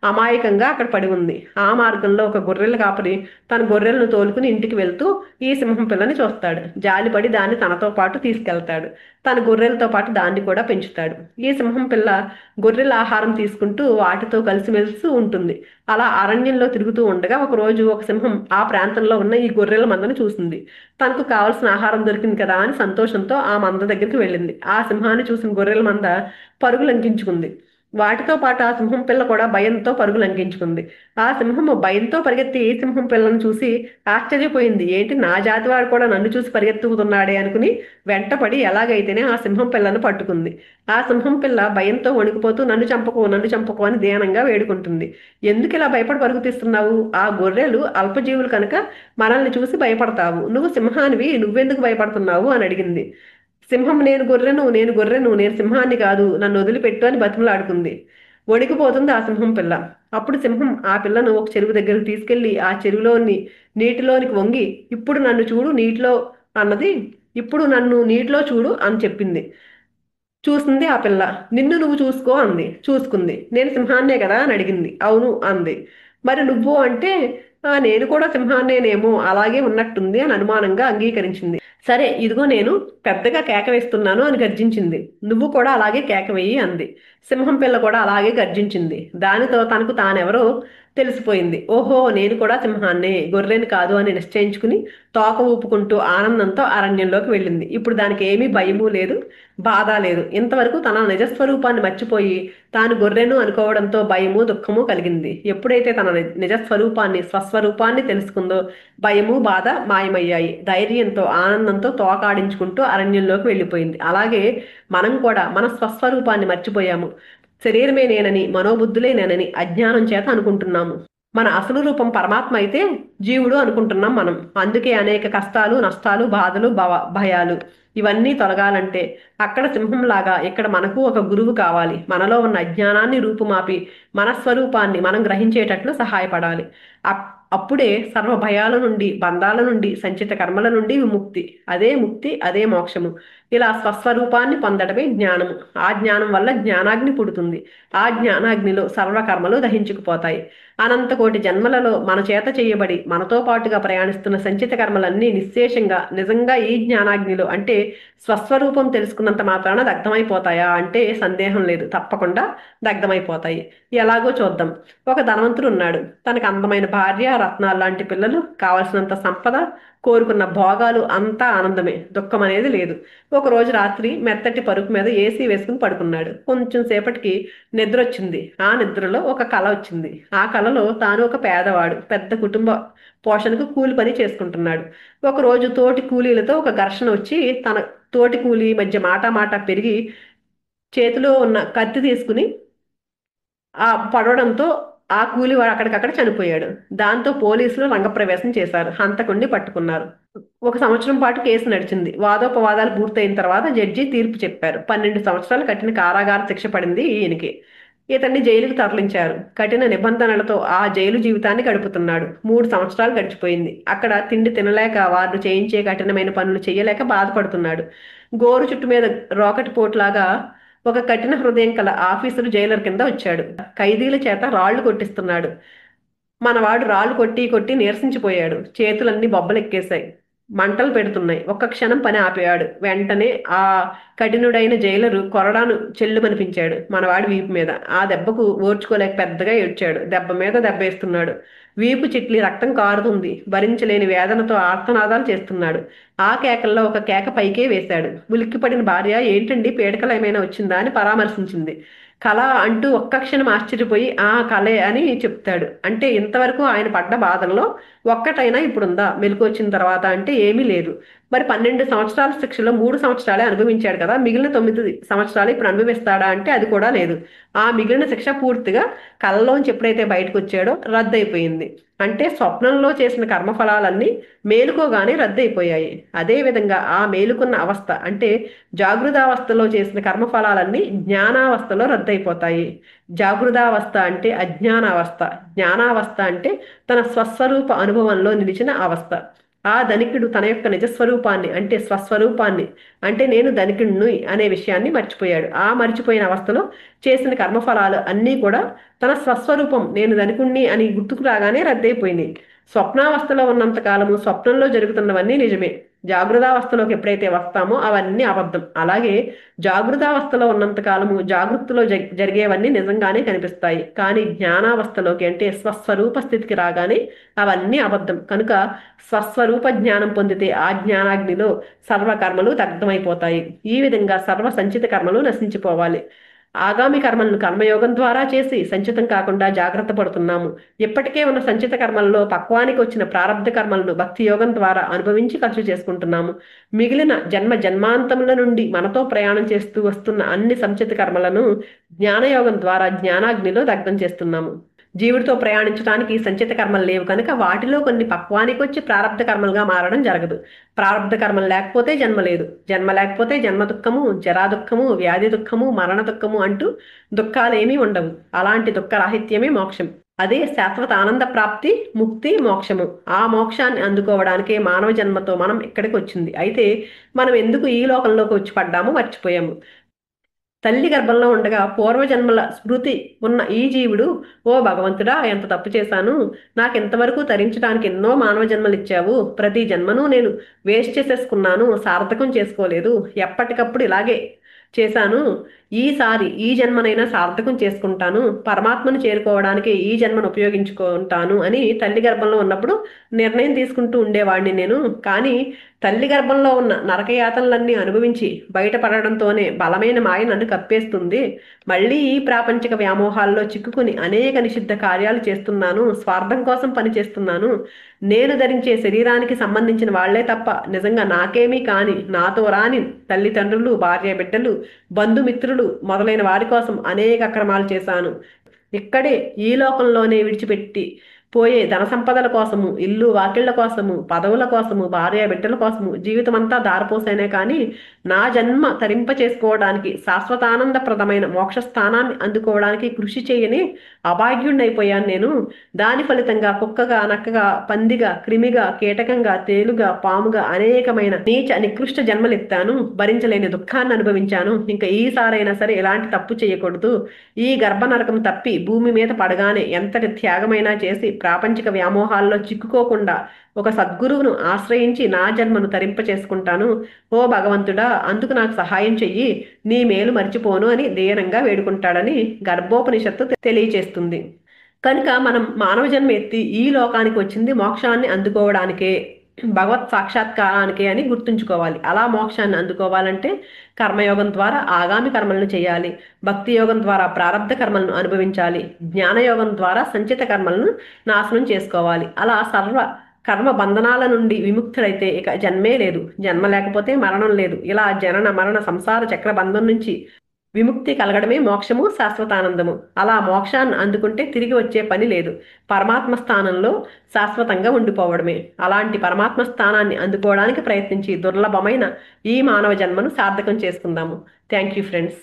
అమాయకంగా అక్కడ పడి ఉంది. ఆ మార్గంలో ఒక గొర్రెల కాపరి తన గొర్రెలను తోలుకుని ఇంటికి వెళ్తూ ఈ సింహం పిల్లని చూస్తాడు. జాలిపడి దాన్ని తనతో పాటు తీసుకెళ్తాడు. తన గొర్రెలతో పాటు దాన్ని కూడా పెంచుతాడు. ఈ సింహం పిల్ల గొర్రెల ఆహారం తీసుకుంటూ వాటితో కలిసిమెలిసి ఉంటుంది. అలా అరణ్యంలో తిరుగుతూ ఉండగా ఒకరోజు ఒక సింహం ఆ ప్రాంతంలో ఉన్న ఈ గొర్రెల మందను చూసింది. తనకు కావలసిన ఆహారం దొరికింది కదా అని సంతోషంతో ఆ మంద దగ్గరికి వెళ్ళింది. ఆ సింహాన్ని చూసిన గొర్రెల మంద పరుగు లంకించుకుంది. వాటితో పాటు ఆ సింహం పిల్ల కూడా భయంతో పరుగు లంకించుకుంది. ఆ సింహము భయంతో పరిగెత్తి ఈ సింహం పిల్లను చూసి ఆశ్చర్యపోయింది. ఏంటి, నా జాతివాడు కూడా నన్ను చూసి పరిగెత్తుకుతున్నాడే అనుకుని వెంటపడి ఎలాగైతేనే ఆ సింహం పిల్లను పట్టుకుంది. ఆ సింహం పిల్ల భయంతో వణికిపోతూ నన్ను చంపకు, నన్ను చంపకు అని దీనంగా వేడుకుంటుంది. ఎందుకు ఇలా భయపడి పరుగు తీస్తున్నావు? ఆ గొర్రెలు అల్పజీవులు కనుక మనల్ని చూసి భయపడతావు. నువ్వు సింహానివి, నువ్వెందుకు భయపడుతున్నావు అని అడిగింది. సింహం నేను గొర్రెను, నేను గొర్రెను, నేను సింహాన్ని కాదు, నన్ను వదిలిపెట్టు అని బతిమలాడుకుంది. వణికిపోతుంది ఆ సింహం పిల్ల. అప్పుడు సింహం ఆ పిల్లను ఒక చెరువు దగ్గరకు తీసుకెళ్లి ఆ చెరువులోని నీటిలోనికి వంగి ఇప్పుడు నన్ను చూడు నీటిలో అన్నది. ఇప్పుడు నన్ను నీటిలో చూడు అని చెప్పింది. చూసింది ఆ పిల్ల. నిన్ను నువ్వు చూసుకో అంది. చూసుకుంది. నేను సింహాన్నే కదా అని అడిగింది. అవును అంది. మరి నువ్వు అంటే నేను కూడా సింహాన్నేనేమో, అలాగే ఉన్నట్టుంది అని అనుమానంగా అంగీకరించింది. సరే ఇదిగో నేను పెద్దగా కేక వేస్తున్నాను అని గర్జించింది. నువ్వు కూడా అలాగే కేక వేయి అంది. సింహం పిల్ల కూడా అలాగే గర్జించింది. దానితో తనకు తానెవరో తెలిసిపోయింది. ఓహో, నేను కూడా సింహాన్నే, గొర్రెని కాదు అని నిశ్చయించుకుని తోక ఊపుకుంటూ ఆనందంతో అరణ్యంలోకి వెళ్ళింది. ఇప్పుడు దానికి ఏమీ భయము లేదు, బాధ లేదు. ఇంతవరకు తన నిజస్వరూపాన్ని మర్చిపోయి తాను గొర్రెను అనుకోవడంతో భయము, దుఃఖము కలిగింది. ఎప్పుడైతే తన నిజస్వరూపాన్ని, స్వస్వరూపాన్ని తెలుసుకుందో భయము, బాధ మాయమయ్యాయి. ధైర్యంతో, ఆనందంతో తోకాడించుకుంటూ అరణ్యంలోకి వెళ్ళిపోయింది. అలాగే మనం కూడా మన స్వస్వరూపాన్ని మర్చిపోయాము. శరీరమే నేనని, మనోబుద్ధులే నేనని అజ్ఞానం చేత అనుకుంటున్నాము. మన అసలు రూపం పరమాత్మ అయితే జీవుడు అనుకుంటున్నాం మనం. అందుకే అనేక కష్టాలు, నష్టాలు, బాధలు, భయాలు ఇవన్నీ తొలగాలంటే అక్కడ సింహంలాగా ఇక్కడ మనకు ఒక గురువు కావాలి. మనలో ఉన్న అజ్ఞానాన్ని రూపుమాపి మన స్వరూపాన్ని మనం గ్రహించేటట్లు సహాయపడాలి. అప్పుడే సర్వ భయాల నుండి, బంధాల నుండి, సంచిత కర్మల నుండి విముక్తి. అదే ముక్తి, అదే మోక్షము. ఇలా స్వస్వరూపాన్ని పొందడమే జ్ఞానము. ఆ జ్ఞానం వల్ల జ్ఞానాగ్ని పుడుతుంది. ఆ జ్ఞానాగ్నిలో సర్వకర్మలు దహించుకుపోతాయి. అనంతకోటి జన్మలలో మన చేత చేయబడి మనతో పాటుగా ప్రయాణిస్తున్న సంచిత కర్మలన్నీ నిశ్శేషంగా నిజంగా ఈ జ్ఞానాగ్నిలో అంటే స్వస్వరూపం తెలుసుకున్నంత మాత్రాన దగ్ధమైపోతాయా అంటే సందేహం లేదు, తప్పకుండా దగ్ధమైపోతాయి. ఎలాగో చూద్దాం. ఒక ధనవంతుడు ఉన్నాడు. తనకు అందమైన భార్య, రత్నాలు లాంటి పిల్లలు, కావలసినంత సంపద, కోరుకున్న భోగాలు, అంతా ఆనందమే, దుఃఖం అనేది లేదు. ఒకరోజు రాత్రి మెత్తటి పరుపు మీద ఏసీ వేసుకుని పడుకున్నాడు. కొంచెం సేపటికి నిద్ర వచ్చింది. ఆ నిద్రలో ఒక కల వచ్చింది. ఆ కలలో తాను ఒక పేదవాడు, పెద్ద కుటుంబ పోషణకు కూలి పని చేసుకుంటున్నాడు. ఒకరోజు తోటి కూలీలతో ఒక ఘర్షణ వచ్చి తన తోటి కూలి మధ్య మాట పెరిగి చేతిలో ఉన్న కత్తి తీసుకుని పడవడంతో ఆ కూలివాడు అక్కడికక్కడ చనిపోయాడు. దాంతో పోలీసులు రంగప్రవేశం చేశారు. హంతకుణ్ణి పట్టుకున్నారు. 1 సంవత్సరం పాటు కేసు నడిచింది. వాదోపవాదాలు పూర్తయిన తర్వాత జడ్జి తీర్పు చెప్పారు. 12 సంవత్సరాలు కఠిన కారాగార శిక్ష పడింది ఈయనకి. ఇతన్ని జైలుకు తరలించారు. కఠిన నిబంధనలతో ఆ జైలు జీవితాన్ని గడుపుతున్నాడు. 3 సంవత్సరాలు గడిచిపోయింది. అక్కడ తిండి తినలేక, వారు చేయించే కఠినమైన పనులు చేయలేక బాధపడుతున్నాడు. గోరు చుట్టు మీద రోకటి పోట్లాగా ఒక కఠిన హృదయం కల ఆఫీసరు జైలర్ కింద వచ్చాడు. ఖైదీల చేత రాళ్లు కొట్టిస్తున్నాడు. మనవాడు రాళ్ళు కొట్టి కొట్టి నీరసించిపోయాడు. చేతులన్నీ బొబ్బలెక్కేశాయి. మంటలు పెడుతున్నాయి. ఒక్క క్షణం పని ఆపేవాడు. వెంటనే ఆ కఠినుడైన జైలరు కొరడాను చెల్లుమనిపించాడు మనవాడి వీపు మీద. ఆ దెబ్బకు ఓర్చుకోలేక పెద్దగా ఏడ్చాడు. దెబ్బ మీద దెబ్బ వేస్తున్నాడు. వీపు చిట్లి రక్తం కారుతుంది. భరించలేని వేదనతో ఆర్తనాదాలు చేస్తున్నాడు. ఆ కేకల్లో ఒక కేక పైకే వేశాడు. ఉలిక్కిపడిన భార్య ఏంటండి పీడకల ఏమైనా వచ్చిందా అని పరామర్శించింది. కళ అంటూ ఒక్క క్షణం ఆశ్చర్యపోయి ఆ కళే అని చెప్తాడు. అంటే ఇంతవరకు ఆయన పడ్డ బాధల్లో ఒక్కటైనా ఇప్పుడుందా మెలకు వచ్చిన తర్వాత అంటే ఏమీ లేదు. మరి 12 సంవత్సరాల శిక్షలో 3 సంవత్సరాలే అనుభవించాడు కదా, మిగిలిన 9 సంవత్సరాలు ఇప్పుడు అనుభవిస్తాడా అంటే అది కూడా లేదు. ఆ మిగిలిన శిక్ష పూర్తిగా కళ్ళలోంచి ఎప్పుడైతే బయటకు వచ్చాడో రద్దయిపోయింది. అంటే స్వప్నంలో చేసిన కర్మఫలాలన్నీ మేలుకోగానే రద్దయిపోయాయి. అదేవిధంగా ఆ మేలుకున్న అవస్థ అంటే జాగృతావస్థలో చేసిన కర్మఫలాలన్నీ జ్ఞానావస్థలో రద్దయిపోతాయి. జాగృతావస్థ అంటే అజ్ఞానావస్థ, జ్ఞానావస్థ అంటే తన స్వస్వరూప అనుభవంలో నిలిచిన అవస్థ. ఆ ధనికుడు తన యొక్క నిజస్వరూపాన్ని అంటే స్వస్వరూపాన్ని అంటే నేను ధనికుడిని అనే విషయాన్ని మర్చిపోయాడు. ఆ మర్చిపోయిన అవస్థలో చేసిన కర్మఫలాలు అన్నీ కూడా తన స్వస్వరూపం నేను ధనికుణ్ణి అని గుర్తుకు రాగానే రద్దయిపోయినాయి. స్వప్నావస్థలో ఉన్నంత కాలము స్వప్నంలో జరుగుతున్నవన్నీ నిజమే. జాగృతావస్థలోకి ఎప్పుడైతే వస్తామో అవన్నీ అబద్ధం. అలాగే జాగృతావస్థలో ఉన్నంత కాలము జాగృతిలో జరిగేవన్నీ నిజంగానే కనిపిస్తాయి. కానీ జ్ఞానావస్థలోకి అంటే స్వస్వరూప స్థితికి రాగానే అవన్నీ అబద్ధం. కనుక స్వస్వరూప జ్ఞానం పొందితే ఆ జ్ఞానాగ్నిలో సర్వకర్మలు దగ్ధమైపోతాయి. ఈ విధంగా సర్వ సంచిత కర్మలు నశించిపోవాలి. ఆగామి కర్మలను కర్మయోగం ద్వారా చేసి సంచితం కాకుండా జాగ్రత్త పడుతున్నాము. ఇప్పటికే ఉన్న సంచిత కర్మల్లో పక్వానికి వచ్చిన ప్రారంధ కర్మలను భక్తి యోగం ద్వారా అనుభవించి ఖర్చు చేసుకుంటున్నాము. మిగిలిన జన్మ జన్మాంతముల నుండి మనతో ప్రయాణం చేస్తూ వస్తున్న అన్ని సంచిత కర్మలను జ్ఞానయోగం ద్వారా జ్ఞానాగ్నిలో దగ్ధం చేస్తున్నాము. జీవుడితో ప్రయాణించడానికి సంచిత కర్మలు లేవు కనుక వాటిలో కొన్ని పక్వానికి వచ్చి ప్రారంధ కర్మలుగా మారడం జరగదు. ప్రారంధ కర్మలు లేకపోతే జన్మ లేదు. జన్మ లేకపోతే జన్మ దుఃఖము, జరా దుఃఖము, వ్యాధి దుఃఖము, మరణ దుఃఖము అంటూ దుఃఖాలేమీ ఉండవు. అలాంటి దుఃఖరాహిత్యమే మోక్షం. అదే శాశ్వత ఆనంద ప్రాప్తి, ముక్తి, మోక్షము. ఆ మోక్షాన్ని అందుకోవడానికే మానవ జన్మతో మనం ఇక్కడికి వచ్చింది. అయితే మనం ఎందుకు ఈ లోకంలోకి వచ్చి పడ్డామో మర్చిపోయాము. తల్లి గర్భంలో ఉండగా పూర్వజన్మల స్మృతి ఉన్న ఈ జీవుడు ఓ భగవంతుడా ఎంత తప్పు చేశాను, నాకెంతవరకు తరించడానికి ఎన్నో మానవ జన్మలు ఇచ్చావు, ప్రతి జన్మను నేను వేస్ట్ చేసేసుకున్నాను, సార్థకం చేసుకోలేదు, ఎప్పటికప్పుడు ఇలాగే చేశాను, ఈసారి ఈ జన్మనైనా సార్థకం చేసుకుంటాను, పరమాత్మను చేరుకోవడానికి ఈ జన్మను ఉపయోగించుకుంటాను అని తల్లి గర్భంలో ఉన్నప్పుడు నిర్ణయం తీసుకుంటూ ఉండేవాడిని నేను. కానీ తల్లి గర్భంలో ఉన్న నరకయాతనలన్నీ అనుభవించి బయటపడడంతోనే బలమైన మాయ నన్ను కప్పేస్తుంది. మళ్ళీ ఈ ప్రాపంచిక వ్యామోహాల్లో చిక్కుకుని అనేక నిషిద్ధ కార్యాలు చేస్తున్నాను, స్వార్థం కోసం పనిచేస్తున్నాను. నేను ధరించే శరీరానికి సంబంధించిన వాళ్లే తప్ప నిజంగా నాకేమీ కాని నాతో రాని తల్లిదండ్రులు, భార్య బిడ్డలు, బంధుమిత్రులు మొదలైన వారి కోసం అనేక అక్రమాలు చేశాను. ఇక్కడే ఈ లోకంలోనే విడిచిపెట్టి పోయే ధన సంపదల కోసము, ఇల్లు వాకిళ్ల కోసము, పదవుల కోసము, భార్య బిడ్డల కోసము జీవితమంతా దారిపోసైనే కానీ నా జన్మ తరింప చేసుకోవడానికి, శాశ్వతానందప్రదమైన మోక్షస్థానాన్ని అందుకోవడానికి కృషి చేయని అభాగ్యుణ్ణైపోయాను నేను. దాని ఫలితంగా కుక్కగా, నక్కగా, పందిగా, క్రిమిగా, కీటకంగా, తేలుగా, పాముగా అనేకమైన నీచ నికృష్ట జన్మలెత్తాను. భరించలేని దుఃఖాన్ని అనుభవించాను. ఇంకా ఈసారైనా సరే ఎలాంటి తప్పు చేయకూడదు. ఈ గర్భనరకం తప్పి భూమి మీద పడగానే ఎంతటి త్యాగమైనా చేసి ప్రాపంచిక వ్యామోహాల్లో చిక్కుకోకుండా ఒక సద్గురువును ఆశ్రయించి నా జన్మను తరింప చేసుకుంటాను. ఓ భగవంతుడా, అందుకు నాకు సహాయం చెయ్యి, నీ మేలు మర్చిపోను అని దీనంగా వేడుకుంటాడని గర్భోపనిషత్తు తెలియచేస్తుంది. కనుక మనం మానవ జన్మ ఎత్తి ఈ లోకానికి వచ్చింది మోక్షాన్ని అందుకోవడానికే, భగవత్ సాక్షాత్కారానికే అని గుర్తుంచుకోవాలి. అలా మోక్షాన్ని అందుకోవాలంటే కర్మయోగం ద్వారా ఆగామి కర్మలను చేయాలి, భక్తి యోగం ద్వారా ప్రారబ్ధ కర్మలను అనుభవించాలి, జ్ఞానయోగం ద్వారా సంచిత కర్మలను నాశనం చేసుకోవాలి. అలా సర్వ కర్మ బంధనాల నుండి విముక్తుడైతే ఇక జన్మే లేదు, జన్మ లేకపోతే మరణం లేదు. ఇలా జనన మరణ సంసార చక్ర బంధం నుంచి విముక్తి కలగడమే మోక్షము, శాశ్వతానందము. అలా మోక్షాన్ని అందుకుంటే తిరిగి వచ్చే పని లేదు, పరమాత్మ స్థానంలో శాశ్వతంగా ఉండిపోవడమే. అలాంటి పరమాత్మ స్థానాన్ని అందుకోవడానికి ప్రయత్నించి దుర్లభమైన ఈ మానవ జన్మను సార్థకం చేసుకుందాము. Thank you friends.